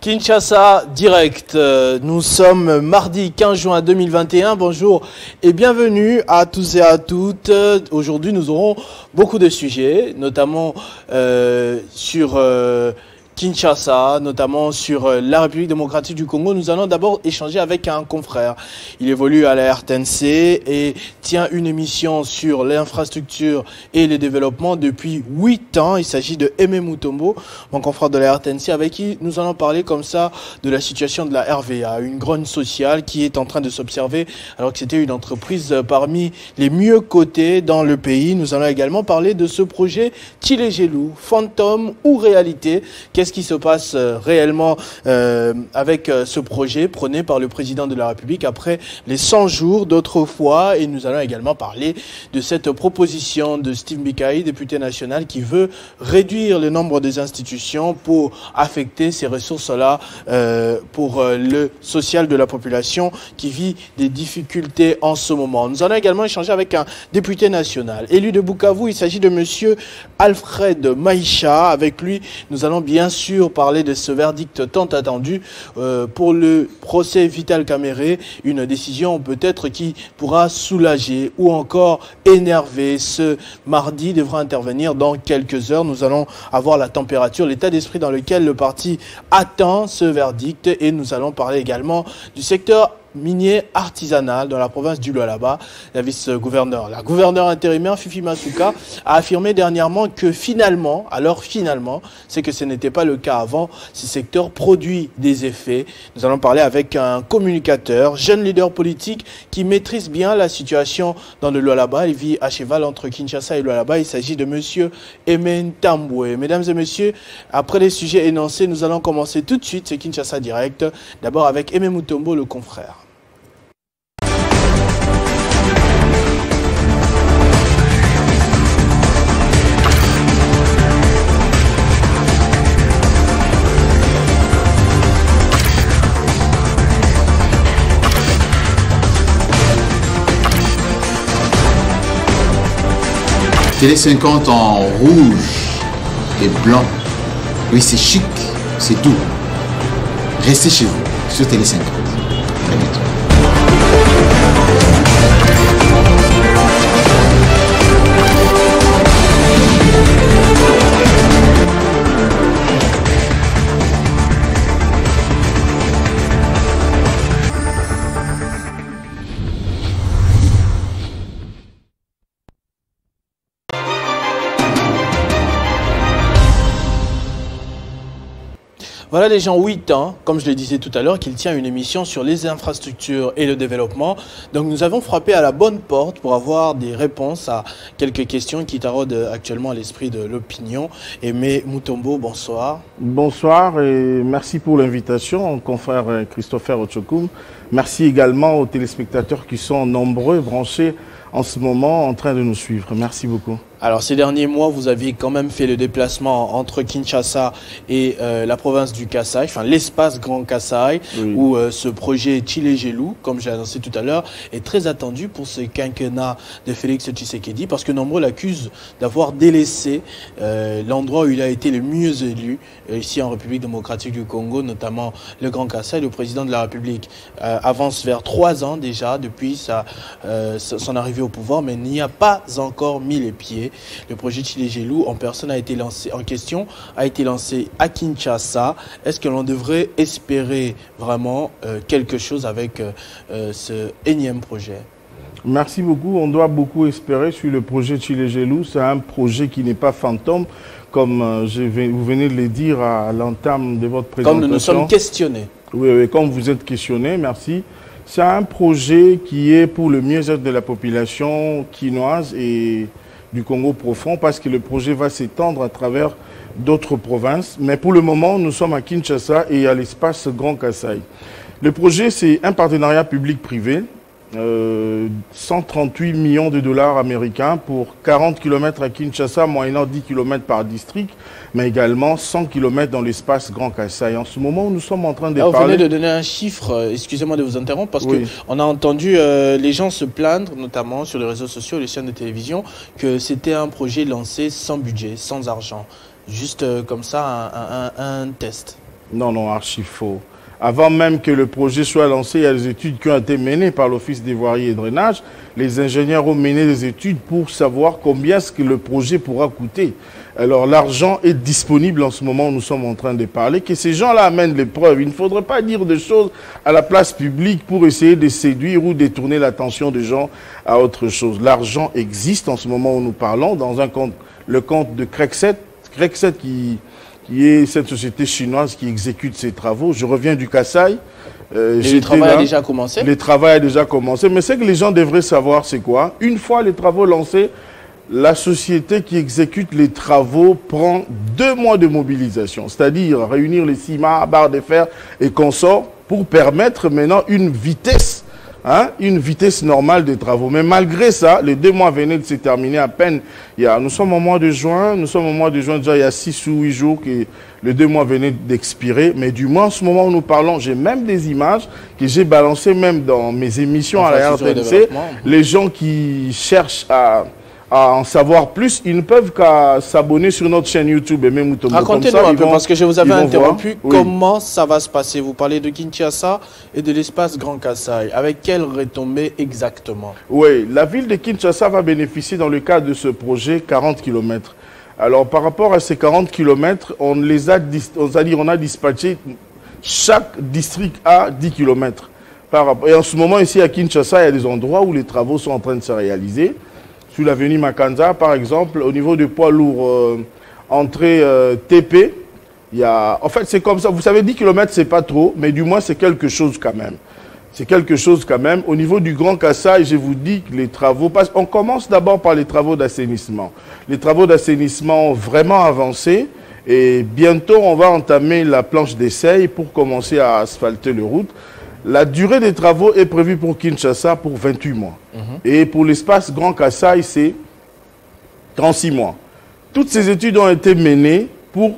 Kinshasa Direct, nous sommes mardi 15 juin 2021, bonjour et bienvenue à tous et à toutes. Aujourd'hui nous aurons beaucoup de sujets, notamment sur Kinshasa, notamment sur la République démocratique du Congo. Nous allons d'abord échanger avec un confrère. Il évolue à la RTNC et tient une émission sur l'infrastructure et le développement depuis 8 ans. Il s'agit de Aimé Mutombo, mon confrère de la RTNC, avec qui nous allons parler comme ça de la situation de la RVA, une grogne sociale qui est en train de s'observer alors que c'était une entreprise parmi les mieux cotées dans le pays. Nous allons également parler de ce projet Tchilégelou, fantôme ou réalité. Qu'est-ce qui se passe réellement avec ce projet prôné par le président de la République après les 100 jours d'autrefois? Et nous allons également parler de cette proposition de Steve Bikayi, député national, qui veut réduire le nombre des institutions pour affecter ces ressources-là pour le social de la population qui vit des difficultés en ce moment. Nous allons également échanger avec un député national élu de Bukavu. Il s'agit de monsieur Alfred Maïcha. Avec lui, nous allons bien sûr parler de ce verdict tant attendu pour le procès Vital Kamerhe, une décision peut-être qui pourra soulager ou encore énerver. Ce mardi devra intervenir dans quelques heures. Nous allons avoir la température, l'état d'esprit dans lequel le parti attend ce verdict, et nous allons parler également du secteur minier artisanal dans la province du Lualaba. La vice-gouverneure, la gouverneure intérimaire Fifi Masuka a affirmé dernièrement que finalement, c'est que ce n'était pas le cas avant, ce secteur produit des effets. Nous allons parler avec un communicateur, jeune leader politique qui maîtrise bien la situation dans le Lualaba. Il vit à cheval entre Kinshasa et Lualaba. Il s'agit de monsieur Aimé Tamboué. Mesdames et messieurs, après les sujets énoncés, nous allons commencer tout de suite ce Kinshasa Direct. D'abord avec Aimé Mutombo, le confrère. Télé 50 en rouge et blanc. Oui, c'est chic, c'est doux. Restez chez vous sur Télé 50. Très bientôt. Voilà déjà 8 ans, comme je le disais tout à l'heure, qu'il tient une émission sur les infrastructures et le développement. Donc nous avons frappé à la bonne porte pour avoir des réponses à quelques questions qui taraudent actuellement à l'esprit de l'opinion. Aimé Mutombo, bonsoir. Bonsoir et merci pour l'invitation, confrère Christopher Ochokoum. Merci également aux téléspectateurs qui sont nombreux, branchés en ce moment, en train de nous suivre. Merci beaucoup. Alors ces derniers mois, vous aviez quand même fait le déplacement entre Kinshasa et la province du Kasaï, enfin l'espace Grand Kasaï, oui, où ce projet Tchilégelou, comme j'ai annoncé tout à l'heure, est très attendu pour ce quinquennat de Félix Tshisekedi, parce que nombreux l'accusent d'avoir délaissé l'endroit où il a été le mieux élu, ici en République démocratique du Congo, notamment le Grand Kasaï. Le président de la République avance vers 3 ans déjà depuis son arrivée au pouvoir, mais n'y a pas encore mis les pieds. Le projet Tchilégelou en personne a été lancé à Kinshasa. Est-ce que l'on devrait espérer vraiment quelque chose avec ce énième projet? Merci beaucoup. On doit beaucoup espérer sur le projet Tchilégelou. C'est un projet qui n'est pas fantôme, comme vous venez de le dire à l'entame de votre présentation. Comme nous sommes questionnés. Oui, comme vous êtes questionné, merci. C'est un projet qui est pour le mieux-être de la population quinoise et du Congo profond parce que le projet va s'étendre à travers d'autres provinces. Mais pour le moment, nous sommes à Kinshasa et à l'espace Grand Kasaï. Le projet, c'est un partenariat public-privé. 138 millions de dollars américains pour 40 km à Kinshasa, moyennant 10 km par district, mais également 100 km dans l'espace Grand Kasaï. En ce moment, nous sommes en train de parler... Vous venez de donner un chiffre, excusez-moi de vous interrompre, parce qu'on a entendu les gens se plaindre, notamment sur les réseaux sociaux, les chaînes de télévision, que c'était un projet lancé sans budget, sans argent. Juste comme ça, un test. Non, non, archi faux. Avant même que le projet soit lancé, il y a des études qui ont été menées par l'Office des voiries et drainage. Les ingénieurs ont mené des études pour savoir combien ce que le projet pourra coûter. Alors l'argent est disponible en ce moment où nous sommes en train de parler. Que ces gens-là amènent les preuves. Il ne faudrait pas dire des choses à la place publique pour essayer de séduire ou détourner l'attention des gens à autre chose. L'argent existe en ce moment où nous parlons dans un compte, le compte de Crexet qui est cette société chinoise qui exécute ces travaux. Je reviens du Kasaï. Le travail a déjà commencé? Le travail a déjà commencé, mais ce que les gens devraient savoir, c'est quoi? Une fois les travaux lancés, la société qui exécute les travaux prend 2 mois de mobilisation, c'est-à-dire réunir les ciments, barres de fer et consorts pour permettre maintenant une vitesse normale des travaux. Mais malgré ça, les 2 mois venaient de se terminer à peine. Nous sommes au mois de juin, déjà il y a 6 ou 8 jours que les 2 mois venaient d'expirer. Mais du moins, en ce moment où nous parlons, j'ai même des images que j'ai balancées même dans mes émissions à la RTNC. Les gens qui cherchent à en savoir plus, ils ne peuvent qu'à s'abonner sur notre chaîne YouTube. Et même racontez-nous un peu, parce que je vous avais interrompu. Comment ça va se passer? Vous parlez de Kinshasa et de l'espace Grand Kasaï. Avec quelle retombée exactement? Oui, la ville de Kinshasa va bénéficier dans le cadre de ce projet 40 km. Alors par rapport à ces 40 km, on a dispatché chaque district à 10 km. Et en ce moment ici à Kinshasa, il y a des endroits où les travaux sont en train de se réaliser. Sur l'avenue Makanza, par exemple, au niveau des poids lourds, entrée TP, il y a... En fait, c'est comme ça. Vous savez, 10 km, c'est pas trop, mais du moins, c'est quelque chose quand même. C'est quelque chose quand même. Au niveau du Grand Kasaï, je vous dis que les travaux... On commence d'abord par les travaux d'assainissement. Les travaux d'assainissement ont vraiment avancé. Et bientôt, on va entamer la planche d'essai pour commencer à asphalter les routes. La durée des travaux est prévue pour Kinshasa pour 28 mois. Et pour l'espace Grand Kasaï, c'est 36 mois. Toutes ces études ont été menées pour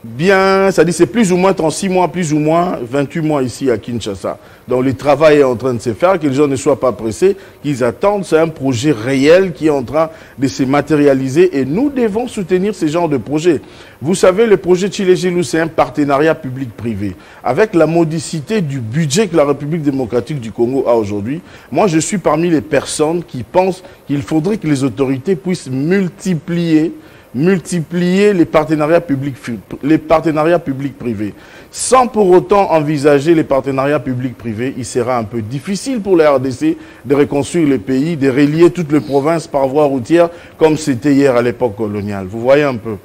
bien, c'est-à-dire c'est plus ou moins 36 mois, plus ou moins 28 mois ici à Kinshasa. Donc le travail est en train de se faire, que les gens ne soient pas pressés, qu'ils attendent. C'est un projet réel qui est en train de se matérialiser et nous devons soutenir ce genre de projet. Vous savez, le projet Tshilé-Gelou, c'est un partenariat public-privé. Avec la modicité du budget que la République démocratique du Congo a aujourd'hui, moi je suis parmi les personnes qui pensent qu'il faudrait que les autorités puissent multiplier les partenariats publics-privés. Sans pour autant envisager les partenariats publics-privés, il sera un peu difficile pour la RDC de reconstruire le pays, de relier toutes les provinces par voie routière comme c'était hier à l'époque coloniale. Vous voyez un peu.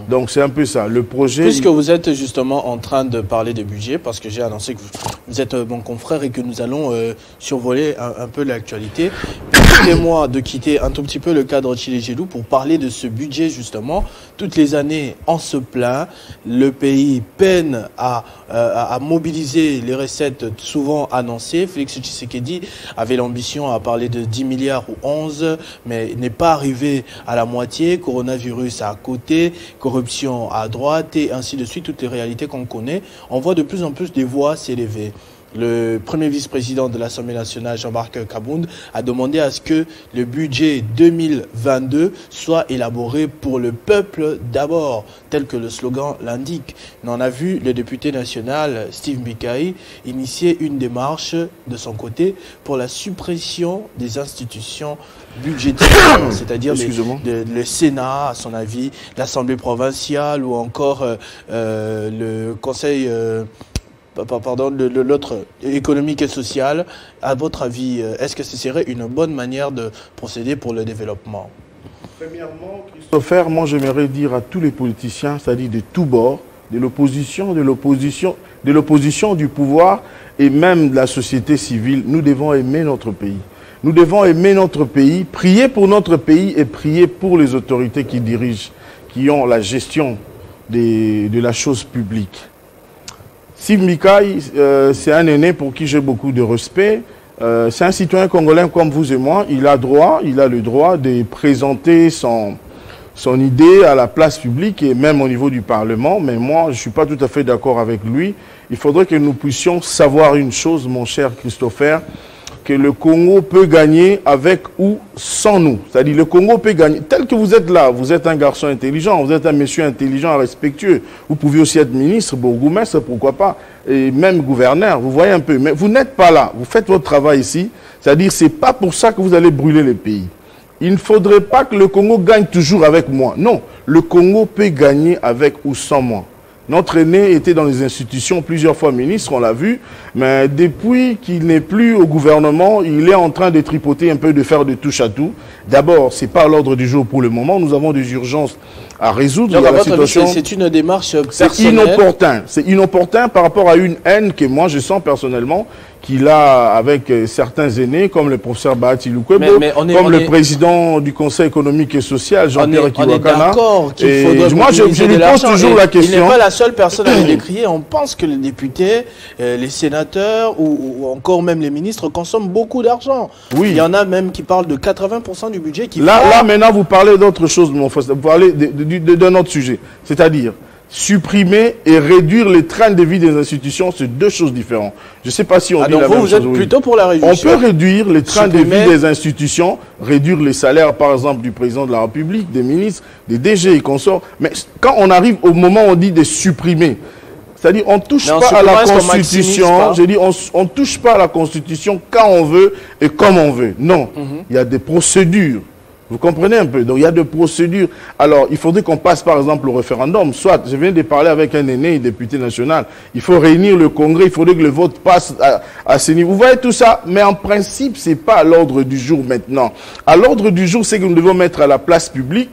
Donc c'est un peu ça, le projet... Puisque vous êtes justement en train de parler de budget, parce que j'ai annoncé que vous êtes mon confrère et que nous allons survoler un peu l'actualité, permettez-moi de quitter un tout petit peu le cadre Tshilé-Gelou pour parler de ce budget justement. Toutes les années, on se plaint, le pays peine à mobiliser les recettes souvent annoncées. Félix Tshisekedi avait l'ambition à parler de 10 milliards ou 11, mais n'est pas arrivé à la moitié. Coronavirus à côté, corruption à droite et ainsi de suite, toutes les réalités qu'on connaît. On voit de plus en plus des voix s'élever. Le premier vice-président de l'Assemblée nationale, Jean-Marc Kabound, a demandé à ce que le budget 2022 soit élaboré pour le peuple d'abord, tel que le slogan l'indique. On a vu le député national, Steve Mbikai, initier une démarche de son côté pour la suppression des institutions budgétaires, c'est-à-dire le Sénat, à son avis, l'Assemblée provinciale ou encore le Conseil... l'autre économique et social. À votre avis, est-ce que ce serait une bonne manière de procéder pour le développement? Premièrement, Christopher, moi j'aimerais dire à tous les politiciens, c'est-à-dire de tous bords, de l'opposition, du pouvoir et même de la société civile, nous devons aimer notre pays. Nous devons aimer notre pays, prier pour notre pays et prier pour les autorités qui dirigent, qui ont la gestion de la chose publique. Sim Mikaï, c'est un aîné pour qui j'ai beaucoup de respect. C'est un citoyen congolais comme vous et moi. Il a le droit de présenter son idée à la place publique et même au niveau du Parlement. Mais moi, je ne suis pas tout à fait d'accord avec lui. Il faudrait que nous puissions savoir une chose, mon cher Christopher, que le Congo peut gagner avec ou sans nous. C'est-à-dire le Congo peut gagner. Tel que vous êtes là, vous êtes un garçon intelligent, vous êtes un monsieur intelligent, respectueux. Vous pouvez aussi être ministre, bourgmestre, pourquoi pas, et même gouverneur. Vous voyez un peu. Mais vous n'êtes pas là. Vous faites votre travail ici. C'est-à-dire c'est pas pour ça que vous allez brûler le pays. Il ne faudrait pas que le Congo gagne toujours avec moi. Non, le Congo peut gagner avec ou sans moi. Notre aîné était dans les institutions, plusieurs fois ministre, on l'a vu, mais depuis qu'il n'est plus au gouvernement, il est en train de tripoter un peu, de faire de touche à tout. D'abord, ce n'est pas à l'ordre du jour pour le moment, nous avons des urgences à résoudre. Donc, à votre avis, c'est une démarche personnelle. C'est inopportun par rapport à une haine que moi je sens personnellement qu'il a avec certains aînés, comme le professeur Bahati Lukwebo, comme le président du Conseil économique et social, Jean-Pierre Kiwakana. On est d'accord qu'il faudrait moi, je lui pose toujours la question. Il n'est pas la seule personne à le décrier. On pense que les députés, les sénateurs ou encore même les ministres consomment beaucoup d'argent. Oui. Il y en a même qui parlent de 80% du budget qui Là, maintenant, vous parlez d'autre chose, mon frère. Vous parlez d'un autre sujet. C'est-à-dire supprimer et réduire les trains de vie des institutions, c'est deux choses différentes. Je ne sais pas si on dit la même chose. Vous êtes plutôt pour la réduction. On peut réduire les trains de vie des institutions, réduire les salaires, par exemple, du président de la République, des ministres, des DG et consorts. Mais quand on arrive au moment où on dit de supprimer, c'est-à-dire on ne touche pas à la Constitution. Je dis on touche pas à la Constitution quand on veut et comme on veut. Non, il y a des procédures. Vous comprenez un peu? Donc, il y a des procédures. Alors, il faudrait qu'on passe, par exemple, au référendum. Soit, je viens de parler avec un aîné, député national. Il faut réunir le Congrès. Il faudrait que le vote passe à ce niveau. Vous voyez tout ça? Mais en principe, ce n'est pas à l'ordre du jour maintenant. À l'ordre du jour, c'est que nous devons mettre à la place publique,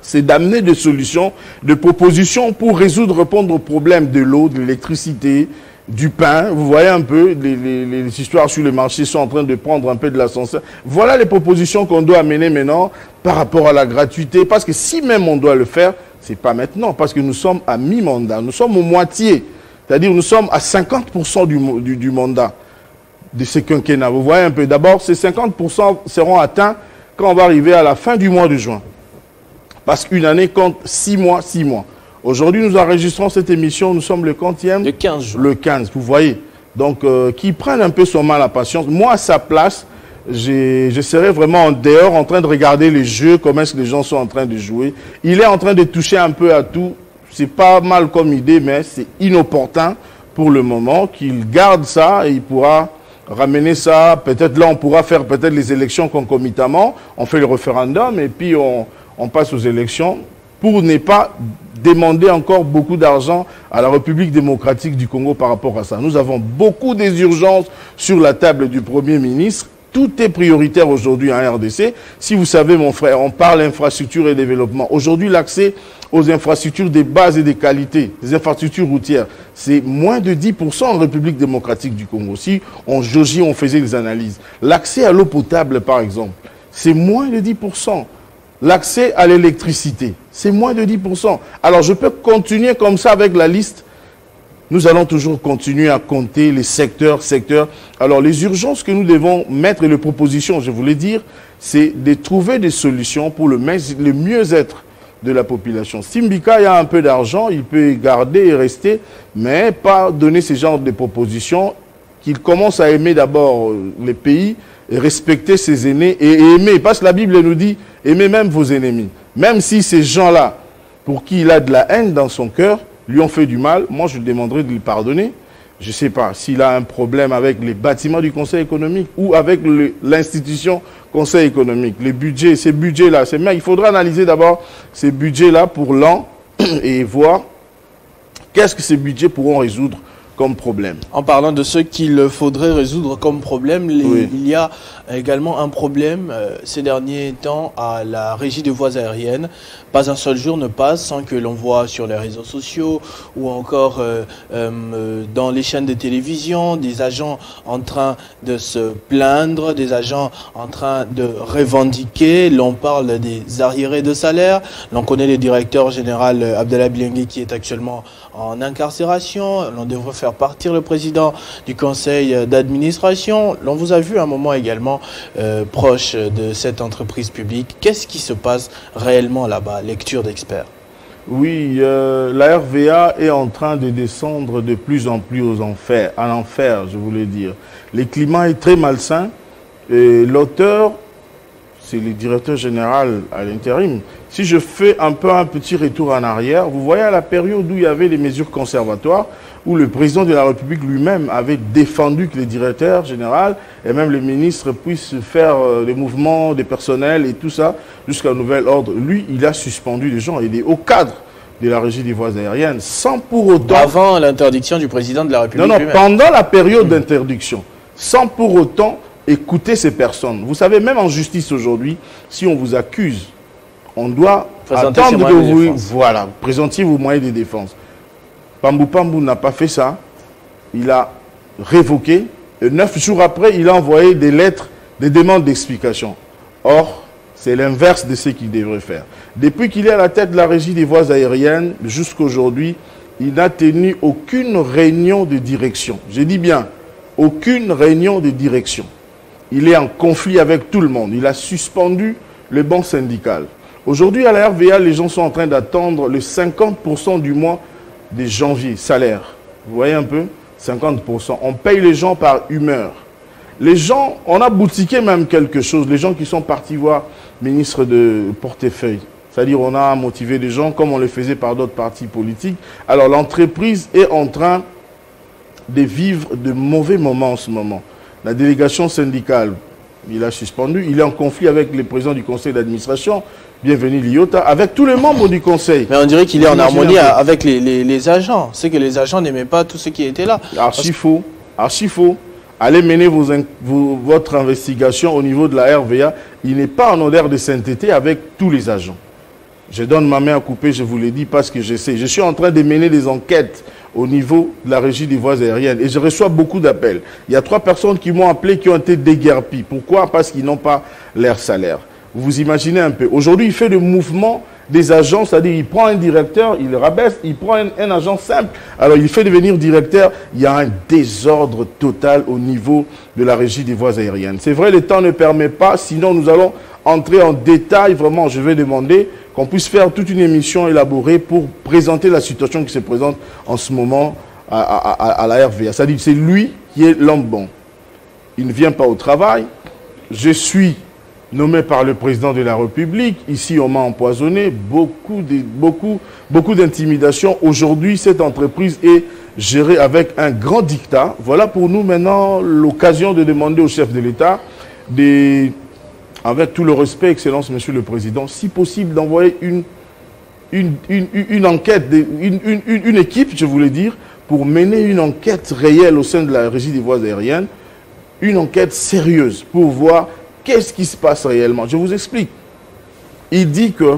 c'est d'amener des solutions, des propositions pour répondre aux problèmes de l'eau, de l'électricité, du pain. Vous voyez un peu, les histoires sur le marché sont en train de prendre un peu de l'ascenseur. Voilà les propositions qu'on doit amener maintenant par rapport à la gratuité. Parce que si même on doit le faire, ce n'est pas maintenant. Parce que nous sommes à mi-mandat. Nous sommes au moitié. C'est-à-dire nous sommes à 50% du mandat de ce quinquennat. Vous voyez un peu. D'abord, ces 50% seront atteints quand on va arriver à la fin du mois de juin. Parce qu'une année compte 6 mois, 6 mois. Aujourd'hui, nous enregistrons cette émission, nous sommes le 15e. Le 15 jours. Le 15, vous voyez. Donc, qui prennent un peu son mal à patience. Moi, à sa place, je serais vraiment en dehors, en train de regarder les jeux, comment est-ce que les gens sont en train de jouer. Il est en train de toucher un peu à tout. C'est pas mal comme idée, mais c'est inopportun pour le moment qu'il garde ça et il pourra ramener ça. Peut-être là, on pourra faire peut-être les élections concomitamment. On fait le référendum et puis on passe aux élections pour ne pas demander encore beaucoup d'argent à la République démocratique du Congo par rapport à ça. Nous avons beaucoup des urgences sur la table du Premier ministre. Tout est prioritaire aujourd'hui en RDC. Si vous savez, mon frère, on parle infrastructure et développement. Aujourd'hui, l'accès aux infrastructures de base et de qualité, les infrastructures routières, c'est moins de 10% en République démocratique du Congo. Si on jaugeait, on faisait les analyses. L'accès à l'eau potable, par exemple, c'est moins de 10%. L'accès à l'électricité, c'est moins de 10%. Alors, je peux continuer comme ça avec la liste. Nous allons toujours continuer à compter les secteurs. Alors, les urgences que nous devons mettre et les propositions, je voulais dire, c'est de trouver des solutions pour le mieux-être de la population. Simbika, il y a un peu d'argent, il peut garder et rester, mais pas donner ce genre de propositions, qu'il commence à aimer d'abord les pays, et respecter ses aînés et aimer. Parce que la Bible nous dit, aimez même vos ennemis. Même si ces gens-là, pour qui il a de la haine dans son cœur, lui ont fait du mal, moi je lui demanderai de lui pardonner. Je ne sais pas s'il a un problème avec les bâtiments du Conseil économique ou avec l'institution Conseil économique. Les budgets, ces budgets-là, il faudra analyser d'abord ces budgets-là pour l'an et voir qu'est-ce que ces budgets pourront résoudre comme problème. En parlant de ce qu'il faudrait résoudre comme problème, il y a également un problème ces derniers temps à la régie des voies aériennes. Pas un seul jour ne passe sans que l'on voit sur les réseaux sociaux ou encore dans les chaînes de télévision des agents en train de se plaindre, des agents en train de revendiquer. L'on parle des arriérés de salaire. L'on connaît le directeur général Abdallah Bilengue qui est actuellement en incarcération. L'on devrait faire partir le président du conseil d'administration. L'on vous a vu à un moment également proche de cette entreprise publique. Qu'est-ce qui se passe réellement là-bas? Lecture d'experts. Oui, la RVA est en train de descendre de plus en plus aux enfers, à l'enfer, je voulais dire. Le climat est très malsain et l'auteur, c'est le directeur général à l'intérim. Si je fais un petit retour en arrière, vous voyez à la période où il y avait les mesures conservatoires, où le président de la République lui-même avait défendu que le directeur général et même les ministres puissent faire les mouvements des personnels et tout ça jusqu'à nouvel ordre. Lui, il a suspendu les gens, il est au cadre de la régie des voies aériennes, sans pour autant... Avant l'interdiction du président de la République. Non, pendant la période d'interdiction, sans pour autant écouter ces personnes. Vous savez, même en justice aujourd'hui, si on vous accuse, on doit attendre que vous... Voilà, présentiez vos moyens de défense. Pambou Pambou n'a pas fait ça. Il a révoqué. Et 9 jours après, il a envoyé des lettres, des demandes d'explication. Or, c'est l'inverse de ce qu'il devrait faire. Depuis qu'il est à la tête de la régie des voies aériennes, jusqu'à aujourd'hui, il n'a tenu aucune réunion de direction. Je dis bien, aucune réunion de direction. Il est en conflit avec tout le monde. Il a suspendu le banc syndical. Aujourd'hui, à la RVA, les gens sont en train d'attendre le 50% du mois de janvier, salaire. Vous voyez un peu? 50%. On paye les gens par humeur. Les gens, on a boutiqué même quelque chose. Les gens qui sont partis voir ministre de portefeuille. C'est-à-dire on a motivé les gens comme on le faisait par d'autres partis politiques. Alors l'entreprise est en train de vivre de mauvais moments en ce moment. La délégation syndicale, il a suspendu. Il est en conflit avec le président du conseil d'administration. Bienvenue Liota, avec tous les membres du conseil. Mais on dirait qu'il est en harmonie avec les agents. C'est que les agents n'aimaient pas tout ce qui était là. Archi faux. Archi faux. Allez mener votre investigation au niveau de la RVA. Il n'est pas en odeur de sainteté avec tous les agents. Je donne ma main à couper, je vous l'ai dit, parce que je sais. Je suis en train de mener des enquêtes au niveau de la régie des voies aériennes. Et je reçois beaucoup d'appels. Il y a 3 personnes qui m'ont appelé qui ont été déguerpies. Pourquoi? Parce qu'ils n'ont pas leur salaire. Vous imaginez un peu. Aujourd'hui, il fait le mouvement des agents, c'est-à-dire il prend un directeur, il le rabaisse, il prend un agent simple, alors il fait devenir directeur. Il y a un désordre total au niveau de la régie des voies aériennes. C'est vrai, le temps ne permet pas, sinon nous allons entrer en détail. Vraiment, je vais demander qu'on puisse faire toute une émission élaborée pour présenter la situation qui se présente en ce moment à la RVA. C'est-à-dire c'est lui qui est l'homme bon. Il ne vient pas au travail. Je suis nommé par le président de la République. Ici, on m'a empoisonné. Beaucoup d'intimidation. Aujourd'hui, cette entreprise est gérée avec un grand dictat. Voilà pour nous maintenant l'occasion de demander au chef de l'État, avec tout le respect, Excellence, Monsieur le Président, si possible d'envoyer une enquête, une équipe, je voulais dire, pour mener une enquête réelle au sein de la régie des voies aériennes, une enquête sérieuse pour voir qu'est-ce qui se passe réellement. Je vous explique. Il dit que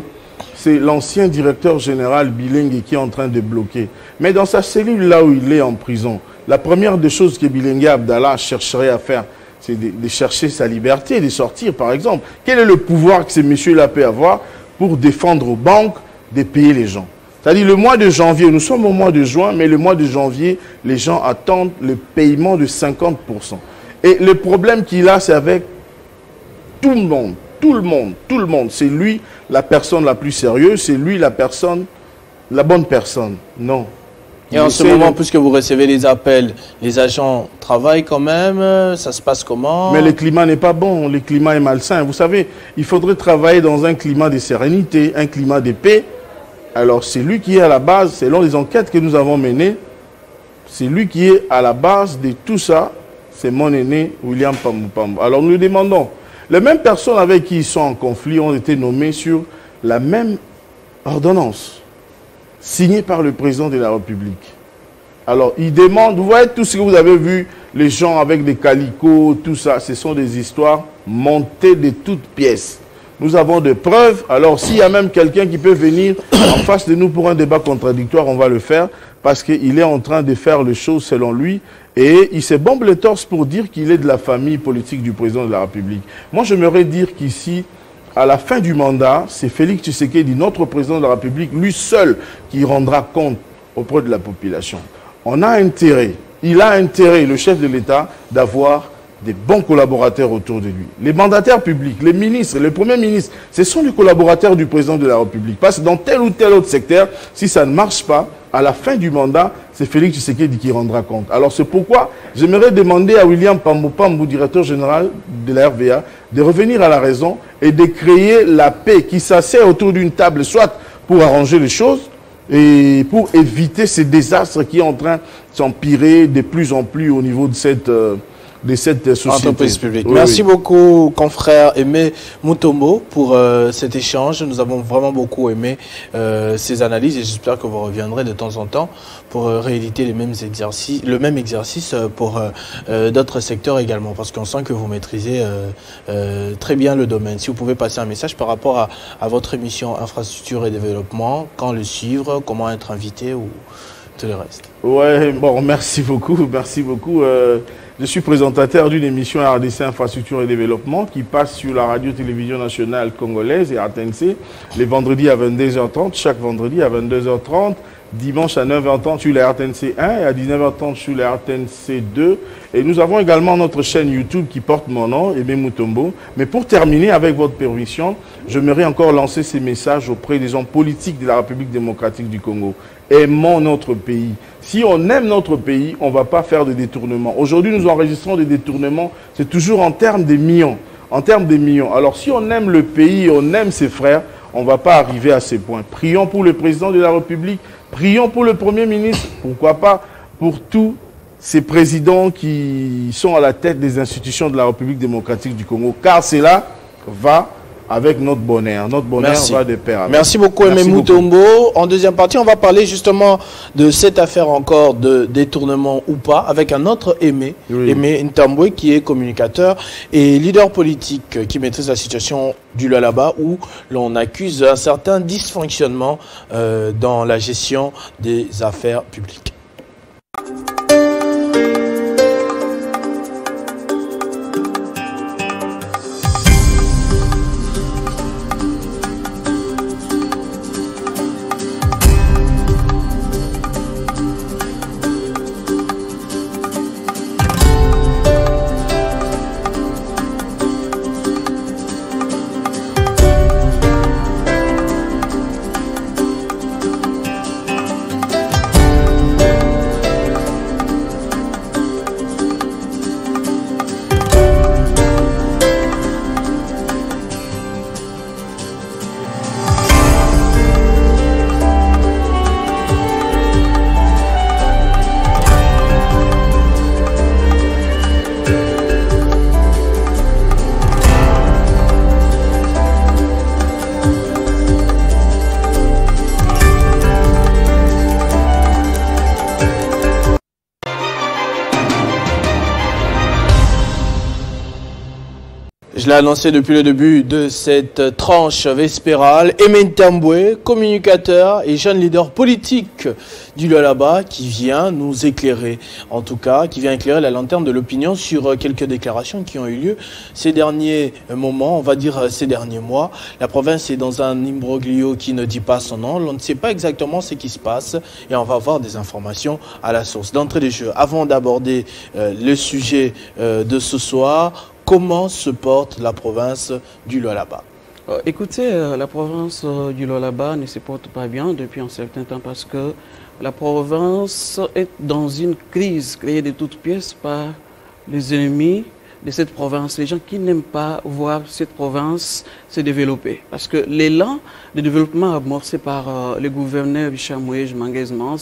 c'est l'ancien directeur général Bilengue qui est en train de bloquer. Mais dans sa cellule, là où il est en prison, la première des choses que Bilengue Abdallah chercherait à faire, c'est de chercher sa liberté, de sortir, par exemple. Quel est le pouvoir que ces messieurs-là peuvent avoir pour défendre aux banques, de payer les gens? C'est-à-dire le mois de janvier, nous sommes au mois de juin, mais le mois de janvier, les gens attendent le paiement de 50%. Et le problème qu'il a, c'est avec tout le monde. C'est lui la personne la plus sérieuse, c'est lui la bonne personne. Non. Et en ce moment, puisque vous recevez les appels, les agents travaillent quand même, ça se passe comment? Mais le climat n'est pas bon, le climat est malsain. Vous savez, il faudrait travailler dans un climat de sérénité, un climat de paix. Alors c'est lui qui est à la base, selon les enquêtes que nous avons menées, c'est lui qui est à la base de tout ça, c'est mon aîné William Pambou Pambou. Alors nous demandons, les mêmes personnes avec qui ils sont en conflit ont été nommées sur la même ordonnance, signée par le président de la République. Alors, il demande, vous voyez tout ce que vous avez vu, les gens avec des calicots, tout ça, ce sont des histoires montées de toutes pièces. Nous avons des preuves. Alors, s'il y a même quelqu'un qui peut venir en face de nous pour un débat contradictoire, on va le faire parce qu'il est en train de faire les choses selon lui. Et il se bombe le torse pour dire qu'il est de la famille politique du président de la République. Moi, j'aimerais dire qu'ici, à la fin du mandat, c'est Félix Tshisekedi, notre président de la République, lui seul, qui rendra compte auprès de la population. On a intérêt, il a intérêt, le chef de l'État, d'avoir des bons collaborateurs autour de lui. Les mandataires publics, les ministres, les premiers ministres, ce sont les collaborateurs du président de la République. Parce que dans tel ou tel autre secteur, si ça ne marche pas, à la fin du mandat, c'est Félix Tshisekedi qui rendra compte. Alors c'est pourquoi j'aimerais demander à William Pambou, directeur général de la RVA, de revenir à la raison et de créer la paix qui s'assied autour d'une table, soit pour arranger les choses, et pour éviter ces désastres qui sont en train de s'empirer de plus en plus au niveau de cette société. Entreprise publique. Oui, merci beaucoup, confrère Aimé Mutombo, pour cet échange. Nous avons vraiment beaucoup aimé ces analyses et j'espère que vous reviendrez de temps en temps pour rééditer le même exercice pour d'autres secteurs également, parce qu'on sent que vous maîtrisez très bien le domaine. Si vous pouvez passer un message par rapport à votre émission Infrastructure et Développement, quand le suivre, comment être invité ou tout le reste. Ouais, bon, merci beaucoup, merci beaucoup. Je suis présentateur d'une émission RDC Infrastructure et Développement qui passe sur la radio-télévision nationale congolaise et RTNC les vendredis à 22h30, chaque vendredi à 22h30, dimanche à 9h30 sur la RTNC 1 et à 19h30 sur la RTNC 2. Et nous avons également notre chaîne YouTube qui porte mon nom, Aimé Mutombo. Mais pour terminer, avec votre permission, j'aimerais encore lancer ces messages auprès des hommes politiques de la République démocratique du Congo. Aimons notre pays. Si on aime notre pays, on ne va pas faire de détournements. Aujourd'hui, nous enregistrons des détournements, c'est toujours en termes de millions. En termes de millions. Alors, si on aime le pays, on aime ses frères, on ne va pas arriver à ces points. Prions pour le président de la République, prions pour le Premier ministre, pourquoi pas pour tous ces présidents qui sont à la tête des institutions de la République démocratique du Congo, car cela va avec notre bonheur. Notre bonheur va de pair avec. Merci beaucoup, Aimé Mutombo. En deuxième partie, on va parler justement de cette affaire encore de détournement ou pas, avec un autre Aimé, Aimé Ntambwe, qui est communicateur et leader politique qui maîtrise la situation du Lualaba, où l'on accuse un certain dysfonctionnement dans la gestion des affaires publiques. Je l'ai annoncé depuis le début de cette tranche vespérale. Aimé Ntambwe, communicateur et jeune leader politique du Lualaba, qui vient nous éclairer, en tout cas, qui vient éclairer la lanterne de l'opinion sur quelques déclarations qui ont eu lieu ces derniers moments, on va dire ces derniers mois. La province est dans un imbroglio qui ne dit pas son nom. On ne sait pas exactement ce qui se passe et on va avoir des informations à la source. D'entrée de jeu, avant d'aborder le sujet de ce soir, comment se porte la province du Lualaba? Écoutez, la province du Lualaba ne se porte pas bien depuis un certain temps parce que la province est dans une crise créée de toutes pièces par les ennemis de cette province, les gens qui n'aiment pas voir cette province se développer. Parce que l'élan de développement amorcé par le gouverneur Bichamouej Manguez-Mans